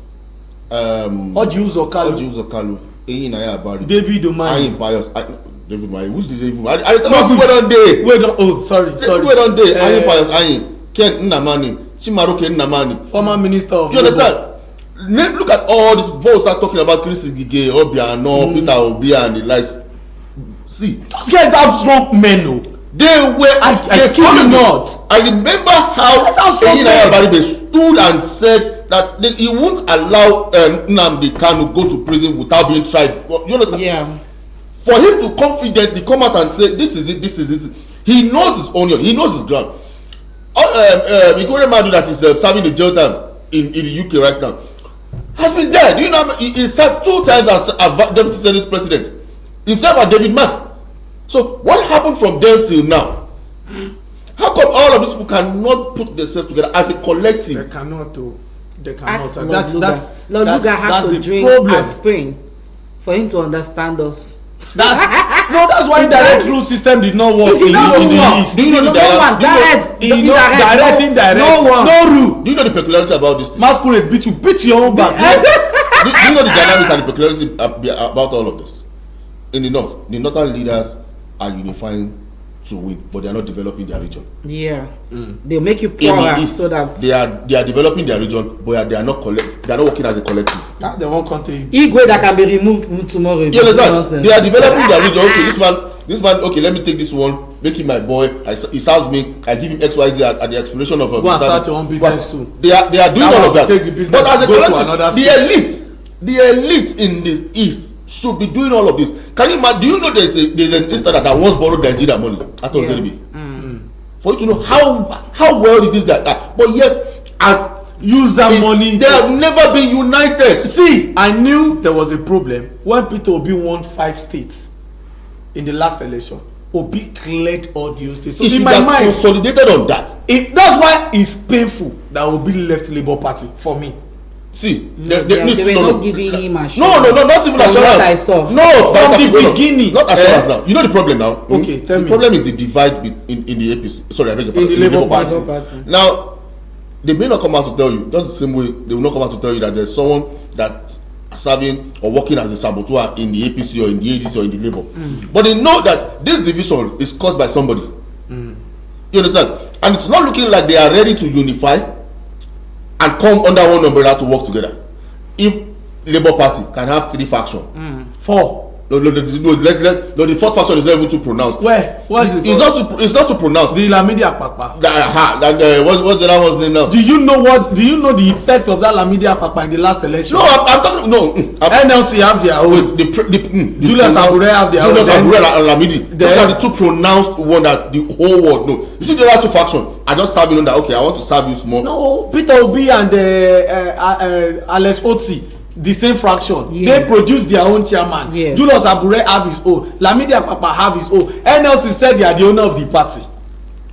Oji Uzokalu. David Umahi. Pius. David Umahi. Which did David Umahi? I tell you, wait on day. Wait on. Oh, sorry. Wait on day. Ayin Pius. Ayin. Ken Nnamani. Chimaroke Nnamani. Former minister of. You understand? Look at all these votes are talking about Chris Ngige, Obiano, Peter Obi, and the likes. See, those guys have strong men, no. They were. I kill you not. I remember how Eyinaya Baribe stood and said that he won't allow Nnamdi Kanu go to prison without being tried. You understand? Yeah. For him to confidently come out and say this is it, this is it, he knows his onion, he knows his ground. Ekweremadu that is serving the jail time in the UK right now has been there. Do you know he served 2 times as deputy senate president, himself and David Mark. So what happened from then till now? How come all of these people cannot put themselves together as a collective? They cannot do. They Ask cannot. Lord Luga had to drink aspirin for him to understand us. That's why direct rule system did not work in the east. Do you know the direct, indirect, no rule. Do you know the peculiarity about this thing? Masquerade beat your own back. do you know the dynamics and the peculiarity about all of this? In the north, the northern leaders are unifying to win, but they are not developing their region. Yeah, they'll make you poorer so that they are developing their region, but they are not working as a collective. They won't contain Igwe that can be removed tomorrow. You understand? They are developing their region. Okay, this man. Okay, let me take this one. Make him my boy. He serves me. I give him XYZ at the expiration of a go and start your own business too. They are doing all of that. Take the business, but as a collective, the elite in the east should be doing all of this. Can you imagine? Do you know there's an instant that once borrowed Nigeria money at Ozeribi? For you to know how well it is that but yet as user money they have never been united. See, I knew there was a problem when Peter Obi won 5 states in the last election. Obi cleared all the states. So in my mind, consolidated on that. That's why it's painful that Obi left Labour Party for me. See, they were not giving him assurance. No, not even assurance. No, from the beginning. Not assurance now. You know the problem now? Okay, tell me. The problem is the divide in the APC. Sorry, I beg your pardon. In the Labour Party. Now, they may not come out to tell you, just the same way they will not come out to tell you that there's someone that serving or working as a saboteur in the APC or in the ADC or in the Labour. But they know that this division is caused by somebody. You understand? And it's not looking like they are ready to unify and come under one umbrella to work together. If Labour Party can have 3 factions, 4. No, the 4th faction is not even too pronounced. Where? What is it? It's not too pronounced. The Lamidi Akpakpa. What's the other one's name now? Do you know the effect of that Lamidi Akpakpa in the last election? No, I'm talking. No, NLC have their own. Julius Abure have their own. Julius Abure and Lamidi. Those are the 2 pronounced one that the whole world know. You see the other 2 factions. I just serve you on that. Okay, I want to serve you small. No, Peter Obi and Alex Oti. The same fraction. Yes. They produce their own chairman. Yes. Julius Abure have his own. Lamidi Akpakpa have his own. NLC said they are the owner of the party.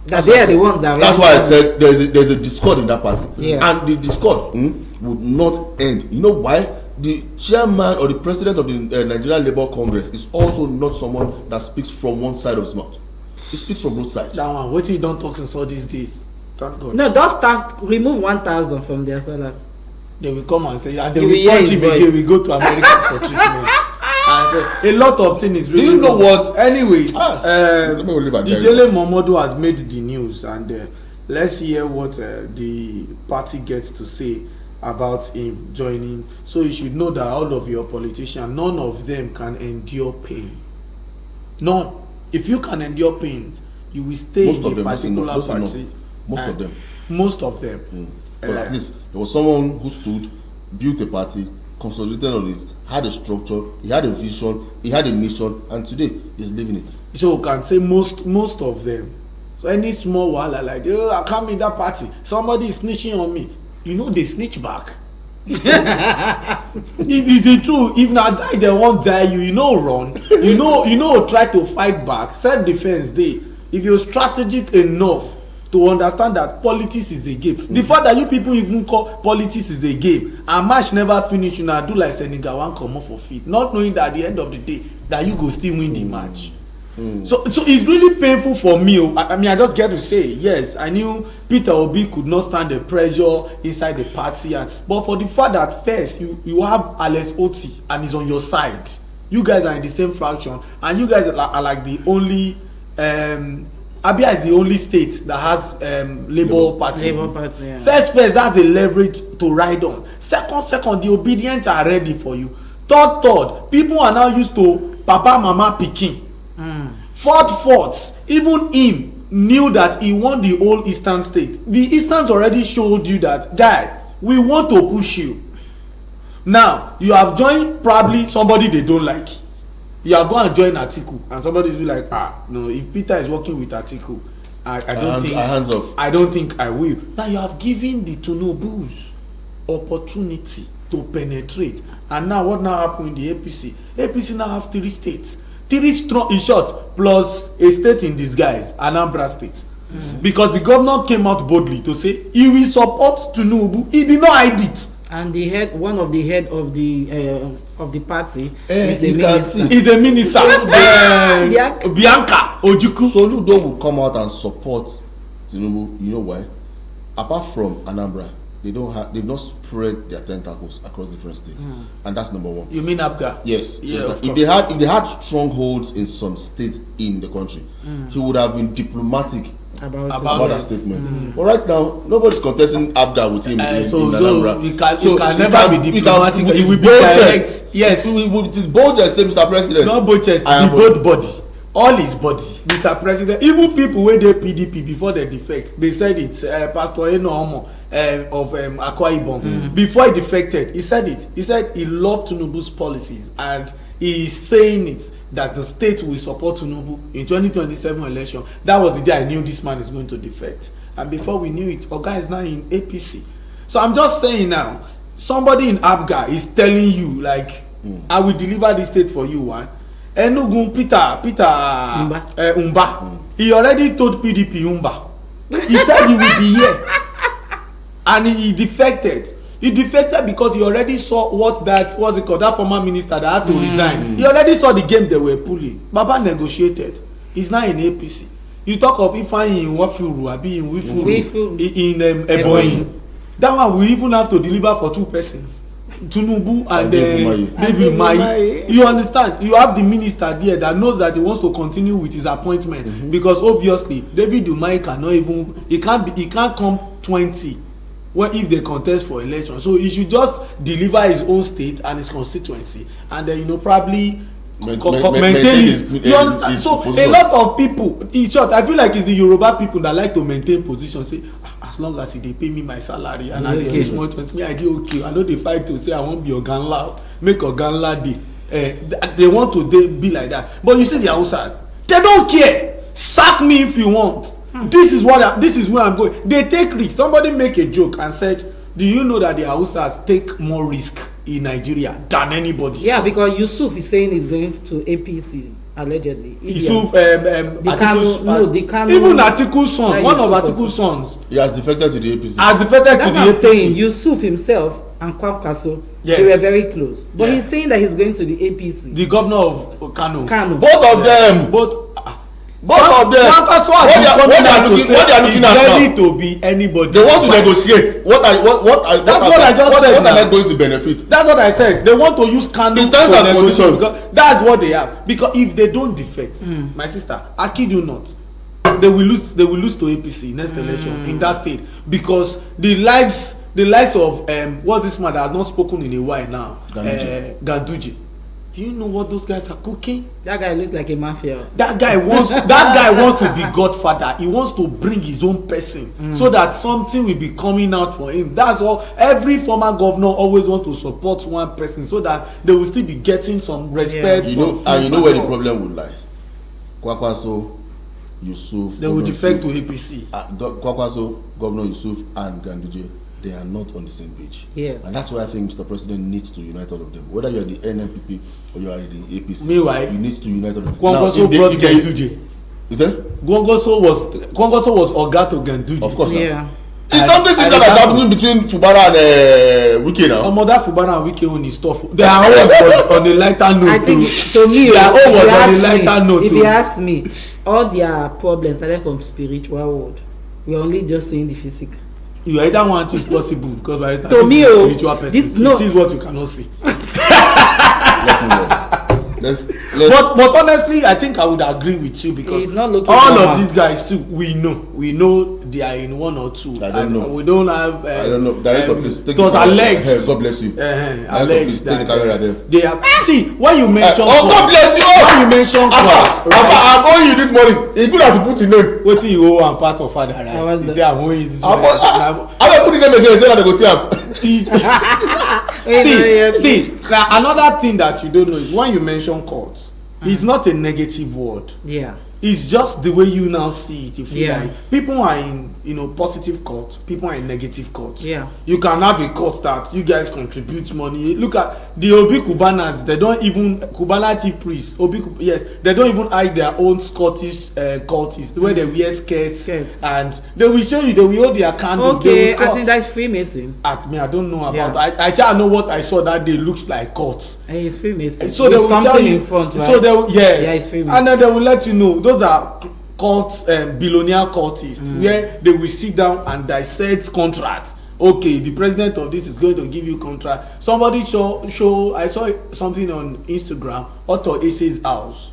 That they are the ones that. That's why I said there's a discord in that party. Yeah. And the discord would not end. You know why? The chairman or the president of the Nigerian Labour Congress is also not someone that speaks from one side of his mouth. He speaks from both sides. That one, what you don't talk since all these days. Thank God. No, don't start. Remove 1,000 from their salary. They will come and say, and they will punch him again. We go to America for treatment. And say, a lot of things is really. Do you know what? Anyways, the Daily Momodu has made the news, and let's hear what the party gets to say about him joining. So you should know that all of your politicians, none of them can endure pain. None. If you can endure pain, you will stay in a particular party. Most of them. Most of them. But at least there was someone who stood, built a party, consolidated on it, had a structure, he had a vision, he had a mission, and today he's living it. So you can say most of them. So any small wahala like, oh, I come in that party, somebody is snitching on me, you know they snitch back. It is the truth. If na die they won't die you, you know run, you know try to fight back. Self-defense dey. If you're strategic enough to understand that politics is a game. The fact that you people even call politics is a game and match never finish, una do like Senegal wan comot for field, not knowing that at the end of the day that you go still win the match. So it's really painful for me. I mean, I just get to say, yes, I knew Peter Obi could not stand the pressure inside the party, but for the fact that first you have Alex Oti and he's on your side, you guys are in the same fraction, and you guys are like the only Abia is the only state that has Labour Party. Labour Party, yeah. First, that's a leverage to ride on. Second, the obedient are ready for you. Third, people are now used to Papa, Mama, Pikin. Fourth, even him knew that he won the whole Eastern state. The Easterns already showed you that, guy, we want to push you. Now, you have joined probably somebody they don't like. You are going to join Atiku, and somebody will be like, no, if Peter is working with Atiku, I don't think I will. Now you have given the Tunubus opportunity to penetrate, and now what now happened in the APC? APC now have 3 states, 3 strong, in short, plus a state in disguise, Anambra State. Because the governor came out boldly to say he will support Tinubu. He did not hide it. And one of the head of the party is the minister. Is a minister. Bianca Ojukwu. Soludo will come out and support Tinubu. You know why? Apart from Anambra, they've not spread their tentacles across different states, and that's number one. You mean Abga? Yes. Yeah. If they had strongholds in some states in the country, he would have been diplomatic about that statement. But right now, nobody's contesting Abga with him in Anambra. You can never be diplomatic. It will be bold chest. Yes. It will bold chest, say, Mr. President. Not bold chest. The bold body. All his body, Mr. President. Even people wey dey PDP before they defect, they said it's Pastor Eno Omo of Akwa Ibom. Before he defected, he said it. He said he loved Tinubu's policies, and he is saying it that the state will support Tinubu in 2027 election. That was the day I knew this man is going to defect. And before we knew it, Oga is now in APC. So I'm just saying now, somebody in Abga is telling you like, I will deliver this state for you, one. Enugu Peter Umba. He already told PDP Umba. He said he will be here, and he defected. He defected because he already saw that former minister that had to resign. He already saw the game they were pulling. Baba negotiated. He's now in APC. You talk of Ifeanyi in Wafuru, Abi in Wifuru, in Ebonyi. That one we even have to deliver for 2 persons. Tinubu and David Umahi. You understand? You have the minister there that knows that he wants to continue with his appointment, because obviously David Umahi cannot even, he can't come 20 if they contest for election. So he should just deliver his own state and his constituency, and then probably maintain his you understand? So position. A lot of people, in short, I feel like it's the Yoruba people that like to maintain position, say as long as they pay me my salary and I dey small me I dey okay. I know they fight to say I won't be oganla, make oganla dey. They want to be like that, but you see the Hausas, they don't care. Sack me if you want. This is where I'm going. They take risk. Somebody make a joke and said, do you know that the Hausas take more risk in Nigeria than anybody? Yeah, because Yusuf is saying he's going to APC allegedly. Yusuf, the Kanu, even Atiku's son, one of Atiku's sons, he has defected to the APC. That's what I'm saying. Yusuf himself and Kwam Kaso, they were very close. But he's saying that he's going to the APC. The governor of Kano. Both of them. Both of them. What they are looking at now, to be anybody. They want to negotiate. What am I going to benefit? That's what I said. They want to use Kano in terms and conditions. That's what they have. Because if they don't defect, my sister, I kid you not, they will lose to APC next election in that state, because the likes the likes of what's this man that has not spoken in a while now, Ganduje. Do you know what those guys are cooking? That guy looks like a mafia. That guy wants to be godfather. He wants to bring his own person so that something will be coming out for him. That's all. Every former governor always want to support one person so that they will still be getting some respect. You know where the problem would lie. Kwakwaso, Yusuf. They will defect to APC. Kwakwaso, Governor Yusuf, and Ganduje. They are not on the same page. Yes. And that's why I think Mr. President needs to unite all of them. Whether you're the NNPP or you are the APC, meanwhile, you need to unite all of them. Kwangoso brought Ganduje. Is that? Kwangoso was Oga to Ganduje. Of course. Yeah. It's something similar that's happening between Fubara and Wike now. That Fubara and Wike own is tough. Their own was on a lighter note. I think to me, their own was on a lighter note. If you ask me, all their problems started from spiritual world. We're only just seeing the physical. You either want to possible because by the time to me, spiritual person, she sees what you cannot see. But honestly, I think I would agree with you because all of these guys too, we know they are in one or two. I don't know. We don't have. I don't know. Director, please take it was alleged. God bless you. Alleged that take the camera there. They are. See, when you mention. God bless you. When you mention court, I'm owing you this morning. It's good as you put your name. What you owe and pass your father right? You say I'm owing you this morning. I'm not putting them again so that they go see him. See, now another thing that you don't know is when you mention courts, it's not a negative word. Yeah. It's just the way you now see it. You feel Yeah. like people are in positive court, people are in negative court. Yeah. You can have a court that you guys contribute money. Look at the Obi Kubanas, they don't even Kubana chief priests, they don't even hide their own Scottish cultists where they wear skirts and they will show you, they will hold their candle. Okay, I think that's Freemason. At me, I don't know about I know what I saw that day looks like courts. And it's Freemason. So they will something tell you in front, right? So they will, yes. Yeah, it's Freemason. And then they will let you know those are cults, billionaire cultists where they will sit down and dissect contracts. Okay, the president of this is going to give you contract. Somebody show I saw something on Instagram, Otto Ace's house.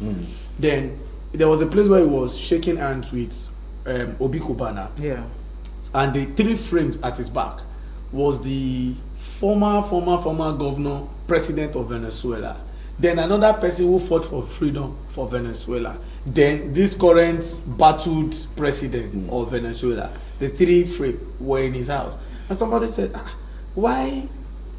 Then there was a place where he was shaking hands with Obi Kubana. Yeah. And the 3 frames at his back was the former governor, president of Venezuela. Then another person who fought for freedom for Venezuela. Then this current battled president of Venezuela. The 3 frames were in his house. And somebody said, why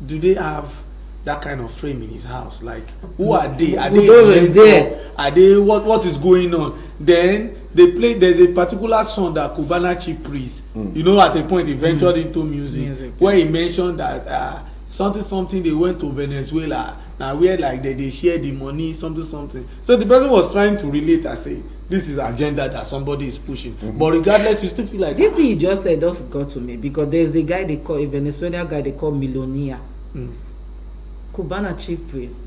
do they have that kind of frame in his house? Like, who are they? Are they there? Are they what is going on? Then they play. There's a particular song that Kubana chief priest, at a point he ventured into music where he mentioned that something they went to Venezuela now where like they share the money something. So the person was trying to relate and say this is agenda that somebody is pushing. But regardless, you still feel like this thing you just said just got to me because there's a guy they call a Venezuelan guy they call Millionaire. Cubana chief priest,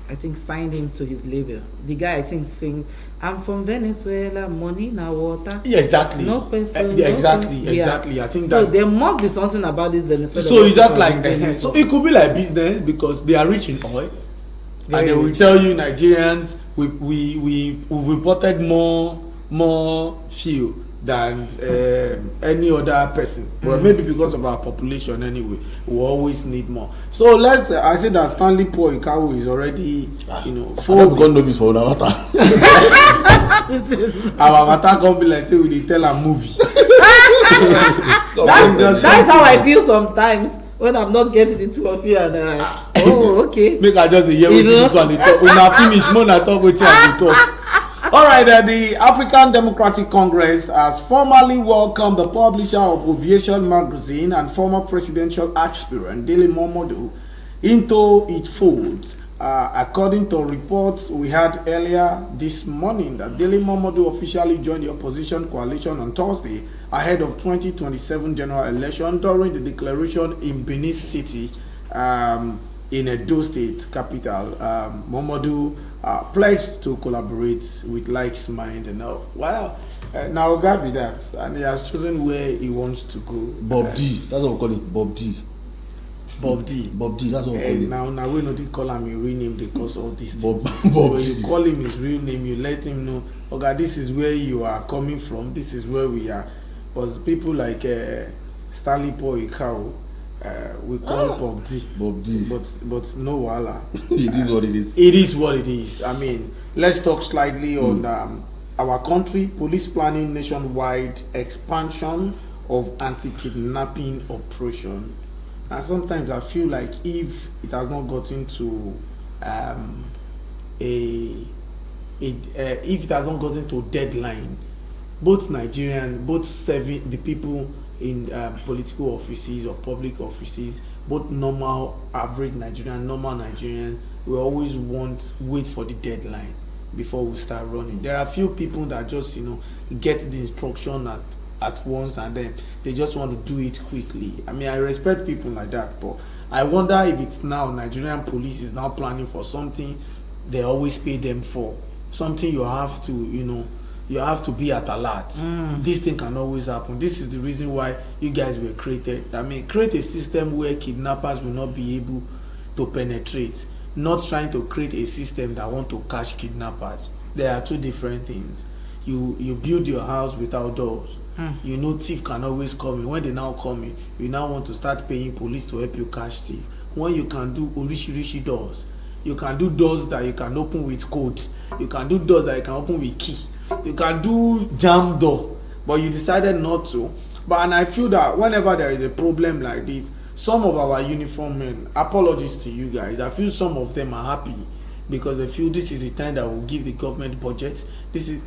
I think, signed him to his label. The guy I think sings, "I'm from Venezuela, money na water." Yeah, exactly. No person. Exactly. I think so. There must be something about this Venezuela. So it's just like so it could be like business because they are rich in oil, and they will tell you Nigerians we reported more fuel than any other person. But maybe because of our population anyway, we always need more. So let's I say that Stanley Paul Ikawo is already God knows for our avatar. Our avatar can be like say we dey tell a movie. That's how I feel sometimes when I'm not getting into a fear and then okay. Make I just hear wetin this one dey talk. Una finish, more na talk wetin I dey talk. All right, the African Democratic Congress has formally welcomed the publisher of Aviation magazine and former presidential aspirant Dele Momodu into its fold. According to reports we had earlier this morning that Dele Momodu officially joined the opposition coalition on Thursday ahead of 2027 general election during the declaration in Benin City in Edo State capital. Momodu pledged to collaborate with Likes Mind and now. Wow. Now God be that, and he has chosen where he wants to go. Bob D. That's what we call it. Bob D. Bob D. Bob D. That's what we call it. Now we know they call him his real name because all this. Bob So when D. you call him his real name, you let him know. Okay, this is where you are coming from. This is where we are. But people like Stanley Paul Ikawo, we call Bob D. Bob D. But no wala. It is what it is. It is what it is. I mean, let's talk slightly on our country police planning nationwide expansion of anti-kidnapping operation. And sometimes I feel like if it has not gotten to if it has not gotten to deadline, both Nigerian, both serving the people in political offices or public offices, both normal, average Nigerian, normal Nigerian, we always wait for the deadline before we start running. There are few people that just get the instruction at once and then they just want to do it quickly. I mean, I respect people like that, but I wonder if it's now Nigerian police is now planning for something they always pay them for, something you have to you have to be at alert. This thing can always happen. This is the reason why you guys were created. I mean, create a system where kidnappers will not be able to penetrate, not trying to create a system that want to catch kidnappers. There are two different things. You build your house without doors. Thief can always come in. When they now come in, you now want to start paying police to help you catch thief. When you can do orishi doors, you can do doors that you can open with code. You can do doors that you can open with key. You can do jam door, but you decided not to. And I feel that whenever there is a problem like this, some of our uniform men, apologies to you guys, I feel some of them are happy because they feel this is the time that will give the government budget.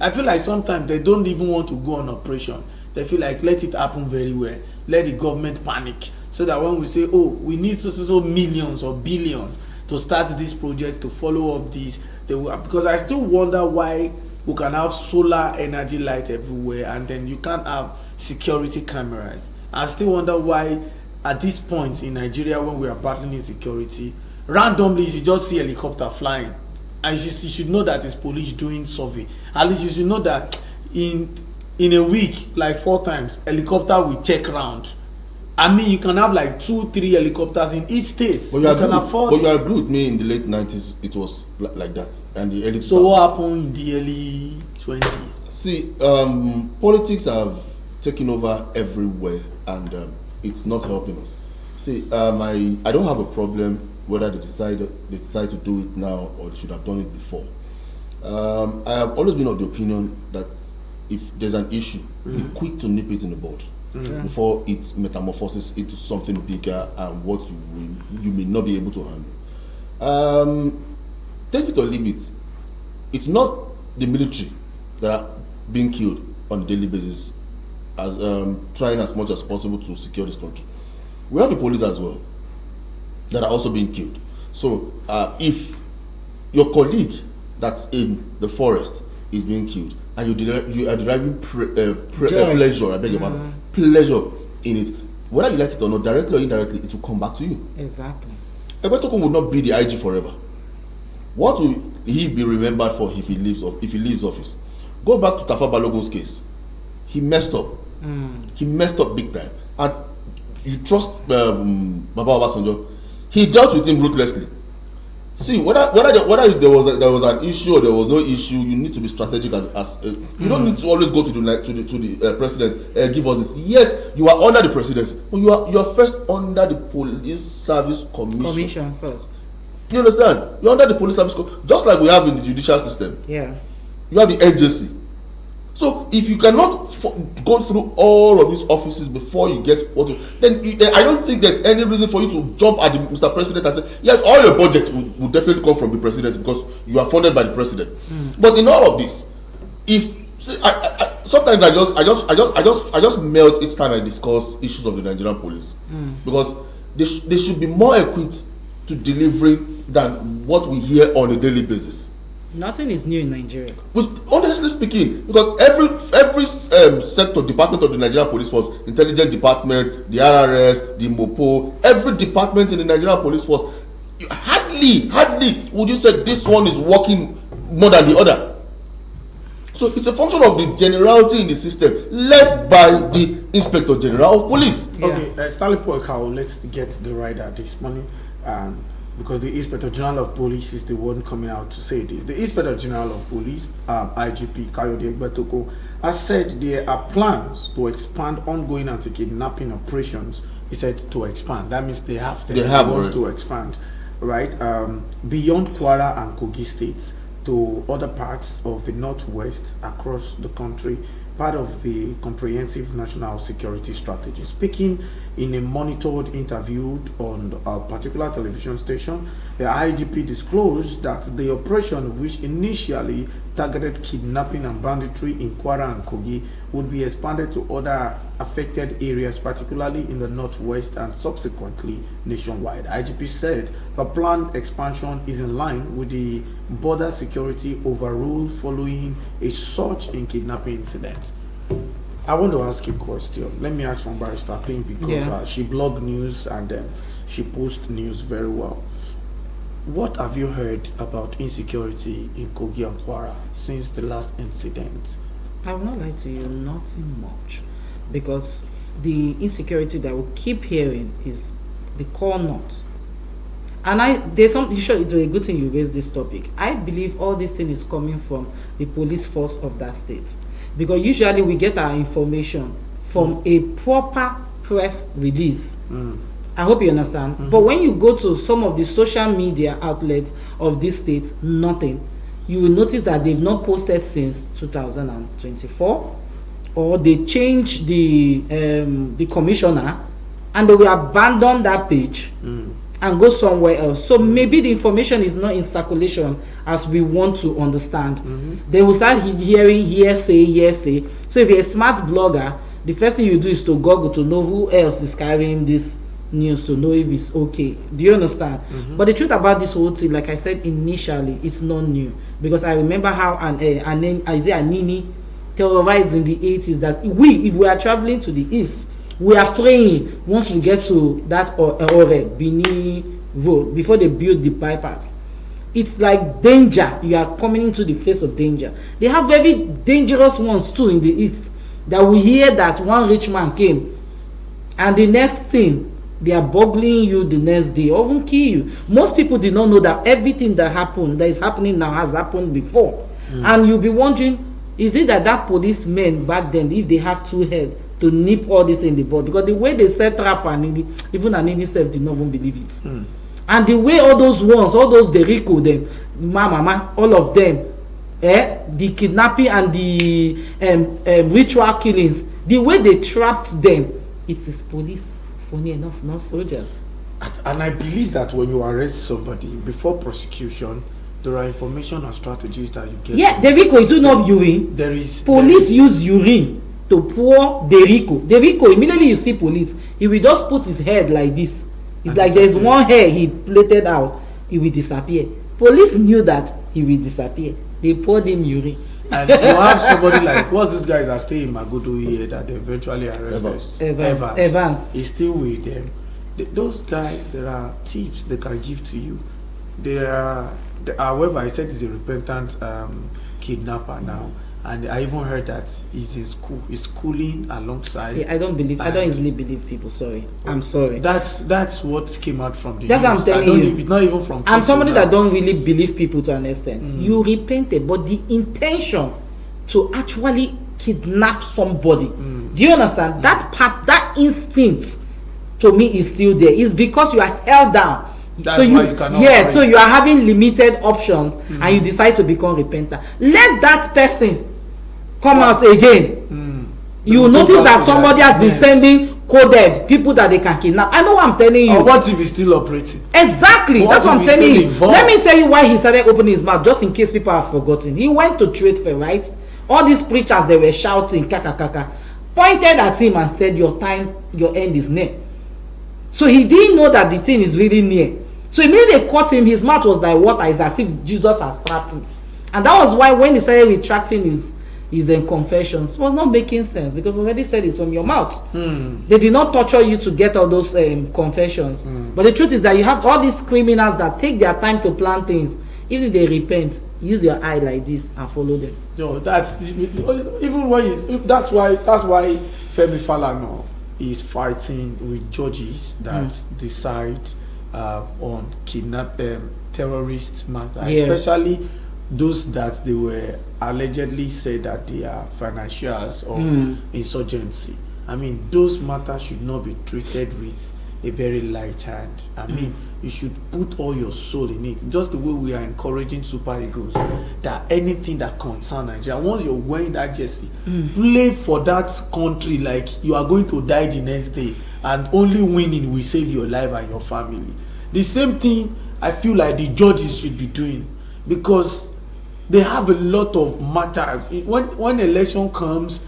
I feel like sometimes they don't even want to go on operation. They feel like let it happen very well. Let the government panic so that when we say, oh, we need so millions or billions to start this project, to follow up this, they will, because I still wonder why we can have solar energy light everywhere and then you can't have security cameras. I still wonder why at this point in Nigeria when we are battling insecurity, randomly you just see helicopter flying and you should know that it's police doing survey. At least you should know that in a week, like 4 times, helicopter will check round. I mean, you can have like 2-3 helicopters in each state. But you can afford it. But you agree with me, in the late 90s, it was like that. And the early. So what happened in the early 20s? See, politics have taken over everywhere, and it's not helping us. See, I don't have a problem whether they decide to do it now or they should have done it before. I have always been of the opinion that if there's an issue, be quick to nip it in the bud. Before it metamorphoses into something bigger and what you may not be able to handle. Take it or leave it. It's not the military that are being killed on a daily basis, as trying as much as possible to secure this country. We have the police as well that are also being killed. So if your colleague that's in the forest is being killed and you are deriving pleasure, I beg your pardon, pleasure in it, whether you like it or not, directly or indirectly, it will come back to you. Exactly. Egbetokun will not be the IG forever. What will he be remembered for if he leaves office? Go back to Tafa Balogun's case. He messed up. He messed up big time. And you trust Baba Obasanjo. He dealt with him ruthlessly. See, whether there was an issue or there was no issue, you need to be strategic as you don't need to always go to the president, give us this. Yes, you are under the presidency, but you are first under the Police Service Commission first. You understand? You're under the Police Service just like we have in the judicial system. Yeah. You have the NJC. So if you cannot go through all of these offices before you get then I don't think there's any reason for you to jump at the Mr. President and say, yes, all your budget will definitely come from the presidency because you are funded by the president. But in all of this, sometimes I just melt each time I discuss issues of the Nigerian police because they should be more equipped to delivering than what we hear on a daily basis. Nothing is new in Nigeria. Honestly speaking, because every sector, department of the Nigerian Police Force, intelligence department, the RRS, the MOPO, every department in the Nigerian Police Force, hardly would you say this one is working more than the other. So it's a function of the generality in the system, led by the Inspector General of Police. Yeah. Okay, Stanley Poekau, let's get the rider this morning. Because the Inspector General of Police is the one coming out to say this. The Inspector General of Police, IGP Kayode Egbetokun, has said there are plans to expand ongoing anti-kidnapping operations he said to expand. That means they have right. to expand, right? Beyond Kwara and Kogi states to other parts of the northwest across the country, part of the comprehensive national security strategy. Speaking in a monitored interview on a particular television station, the IGP disclosed that the operation, which initially targeted kidnapping and banditry in Kwara and Kogi, would be expanded to other affected areas, particularly in the northwest and subsequently nationwide. IGP said the planned expansion is in line with the border security overrule following a surge in kidnapping incidents. I want to ask you a question. Let me ask from Barrister Pink because she blog news and she posts news very well. What have you heard about insecurity in Kogi and Kwara since the last incident? I will not lie to you, nothing much, because the insecurity that we keep hearing is the core north. And there's some, sure, it's a good thing you raised this topic. I believe all this thing is coming from the police force of that state, because usually we get our information from a proper press release. I hope you understand. But when you go to some of the social media outlets of this state, nothing. You will notice that they've not posted since 2024, or they changed the commissioner and they will abandon that page and go somewhere else. So maybe the information is not in circulation as we want to understand. They will start hearing hearsay. So if you're a smart blogger, the first thing you do is to Google to know who else is carrying this news, to know if it's okay. Do you understand? But the truth about this whole thing, like I said initially, it's not new, because I remember how Isaiah Nini terrorized in the 80s that if we are traveling to the east, we are praying once we get to that Bini road before they build the bypass. It's like danger. You are coming into the face of danger. They have very dangerous ones too in the east, that we hear that one rich man came and the next thing they are boggling you the next day or even kill you. Most people did not know that everything that is happening now has happened before. And you'll be wondering, is it that policemen back then, if they have two heads, to nip all this in the bud? Because the way they set trap for Anini, even Anini self did not even believe it. And the way all those Derico, them, Mama, all of them, the kidnapping and the ritual killings, the way they trapped them, it is police. Funny enough, not soldiers. And I believe that when you arrest somebody before prosecution, there are information and strategies that you get. Yeah, Derico is not urine. Police use urine to pour Derico. Derico, immediately you see police, he will just put his head like this. It's like there's one hair he plaited out, he will disappear. Police knew that he will disappear. They poured him urine. And you have somebody like, what's this guy that stay in Magodo here that they eventually arrested? Evans. He's still with them. Those guys, there are tips they can give to you. However, I said he's a repentant kidnapper now. And I even heard that he's in school. He's schooling alongside. See, I don't easily believe people. Sorry, I'm sorry. That's what came out from the news. What I'm telling you. It's not even from. I'm somebody that don't really believe people to an extent. You repented, but the intention to actually kidnap somebody. Do you understand? That part, that instinct, to me is still there. It's because you are held down. That's why you cannot. Yeah, so you are having limited options, and you decide to become repentant. Let that person come out again. You will notice that somebody has been sending coded people that they can kidnap. I know what I'm telling you. Or what if he's still operating? Exactly. That's what I'm telling you. Let me tell you why he started opening his mouth, just in case people have forgotten. He went to trade fair, right? All these preachers, they were shouting, kaka kaka, pointed at him and said, your end is near. So he didn't know that the thing is really near. So immediately they caught him, his mouth was like water. It's as if Jesus has trapped him. And that was why when he started retracting his confessions, it was not making sense, because we already said it's from your mouth. They did not torture you to get all those confessions. But the truth is that you have all these criminals that take their time to plan things. Even if they repent, use your eye like this and follow them. No, that's even when that's why Femi Falana is fighting with judges that decide on terrorist matter, especially those that they were allegedly said that they are financiers of insurgency. I mean, those matters should not be treated with a very light hand. I mean, you should put all your soul in it. Just the way we are encouraging Super Eagles, that anything that concerns Nigeria, once you're wearing that jersey, play for that country like you are going to die the next day, and only winning will save your life and your family. The same thing I feel like the judges should be doing, because they have a lot of matters. When election comes,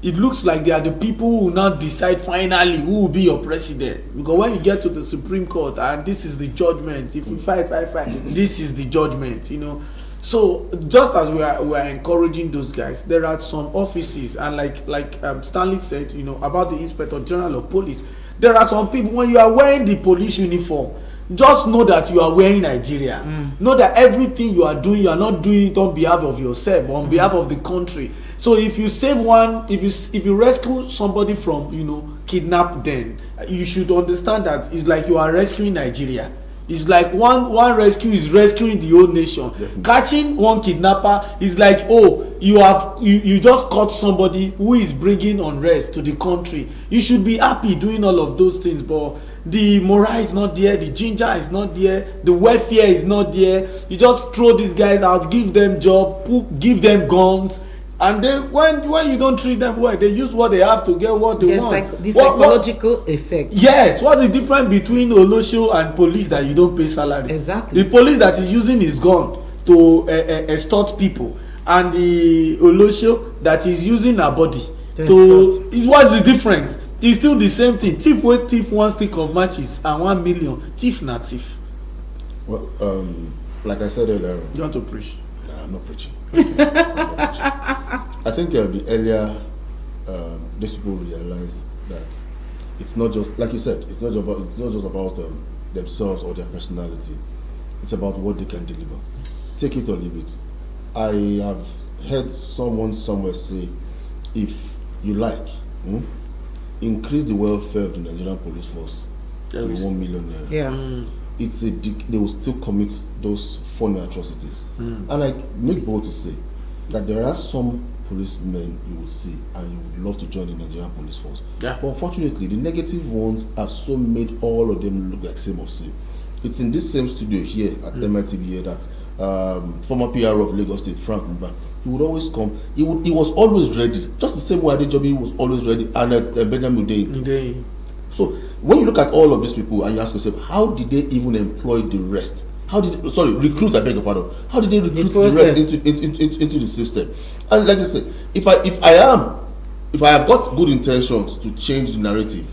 it looks like they are the people who will now decide finally who will be your president. Because when you get to the Supreme Court and this is the judgment, if you fight, this is the judgment, you know. So just as we are encouraging those guys, there are some offices, and like Stanley said, you know, about the Inspector General of Police, there are some people, when you are wearing the police uniform, just know that you are wearing Nigeria. Know that everything you are doing, you are not doing it on behalf of yourself, on behalf of the country. So if you save one, if you rescue somebody from, you know, kidnap, then you should understand that it's like you are rescuing Nigeria. It's like one rescue is rescuing the whole nation. Definitely. Catching one kidnapper is like, oh, you just caught somebody who is bringing unrest to the country. You should be happy doing all of those things, but the morale is not there, the ginger is not there, the welfare is not there. You just throw these guys out, give them job, give them guns, and then when you don't treat them well, they use what they have to get what they want. The psychological effect. Yes, what's the difference between Olosho and police that you don't pay salary? Exactly. The police that is using his gun to extort people, and the Olosho that is using her body what's the difference? It's still the same thing. Thief wey thief one stick of matches and 1 million, thief na thief. Well, like I said earlier, you want to preach? Nah, I'm not preaching. I think the earlier these people realize that it's not just, like you said, it's not just about themselves or their personality. It's about what they can deliver. Take it or leave it. I have heard someone somewhere say, if you like, increase the welfare of the Nigerian police force to 1 million naira. Yeah. They will still commit those funny atrocities. And I make bold to say that there are some policemen you will see and you would love to join the Nigerian police force. Yeah. But unfortunately, the negative ones have so made all of them look like same of same. It's in this same studio here at Mitv here that former PR of Lagos State, Frank Mba, he would always come. He was always ready, just the same way Adejobi was always ready, and Benjamin Udeh. So when you look at all of these people and you ask yourself, how did they even employ the rest? Recruit, I beg your pardon. How did they recruit the rest into the system? And like I said, if I have got good intentions to change the narrative,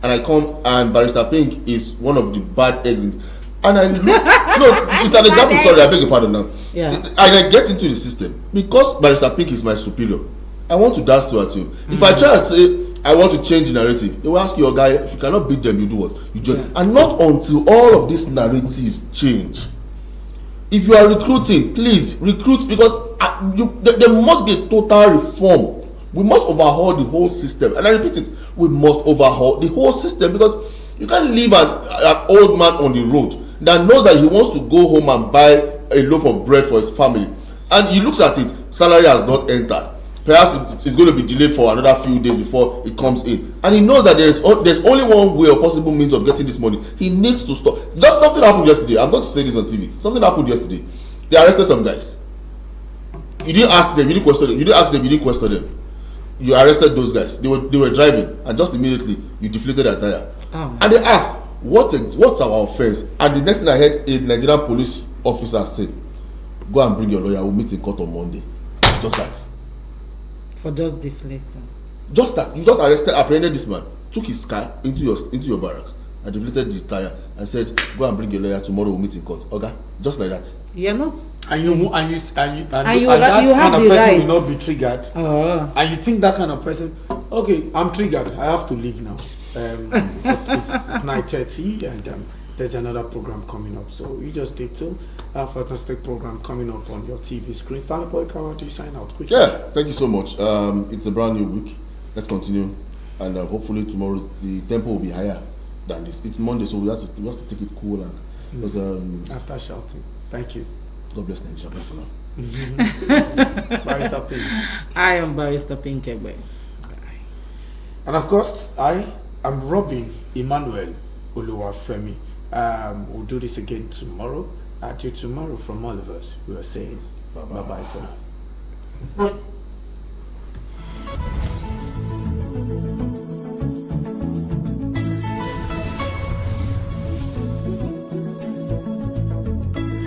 and I come and Barrister Pink is one of the bad eggs, and I look, no, it's an example. Sorry, I beg your pardon now. Yeah. And I get into the system because Barrister Pink is my superior. I want to dance to her too. If I try to say I want to change the narrative, they will ask your guy, if you cannot beat them, you do what? You join. And not until all of these narratives change. If you are recruiting, please recruit, because there must be a total reform. We must overhaul the whole system. And I repeat it, we must overhaul the whole system, because you can't leave an old man on the road that knows that he wants to go home and buy a loaf of bread for his family. And he looks at it, salary has not entered. Perhaps it's going to be delayed for another few days before it comes in, and he knows that there's only one way or possible means of getting this money. He needs to stop. Just something happened yesterday. I'm going to say this on TV. Something happened yesterday. They arrested some guys. You didn't ask them. You didn't question them. You didn't ask them. You didn't question them. You arrested those guys. They were driving, and just immediately you deflated their tire. And they asked, "What's our offense?" And the next thing I heard, a Nigerian police officer said, "Go and bring your lawyer. We'll meet in court on Monday." Just that. For just deflating. Just that. You just apprehended this man, took his car into your barracks, and deflated the tire, and said, "Go and bring your lawyer. Tomorrow we'll meet in court." Okay, just like that. You're not. And that kind of person will not be triggered. And you think that kind of person, okay, I'm triggered. I have to leave now. It's 9:30 and there's another program coming up. So you just stay tuned. A fantastic program coming up on your TV screen. Stanley Poikawa, do you sign out quickly? Yeah, thank you so much. It's a brand new week. Let's continue, and hopefully tomorrow the tempo will be higher than this. It's Monday, so we have to take it cool and because after shouting. Thank you. God bless Nigeria for now. Barrister Pink. I am Barrister Pink. Bye. And of course, I am Robin Emmanuel Oluwafemi. We'll do this again tomorrow. Till tomorrow, from all of us, we are saying bye bye for now.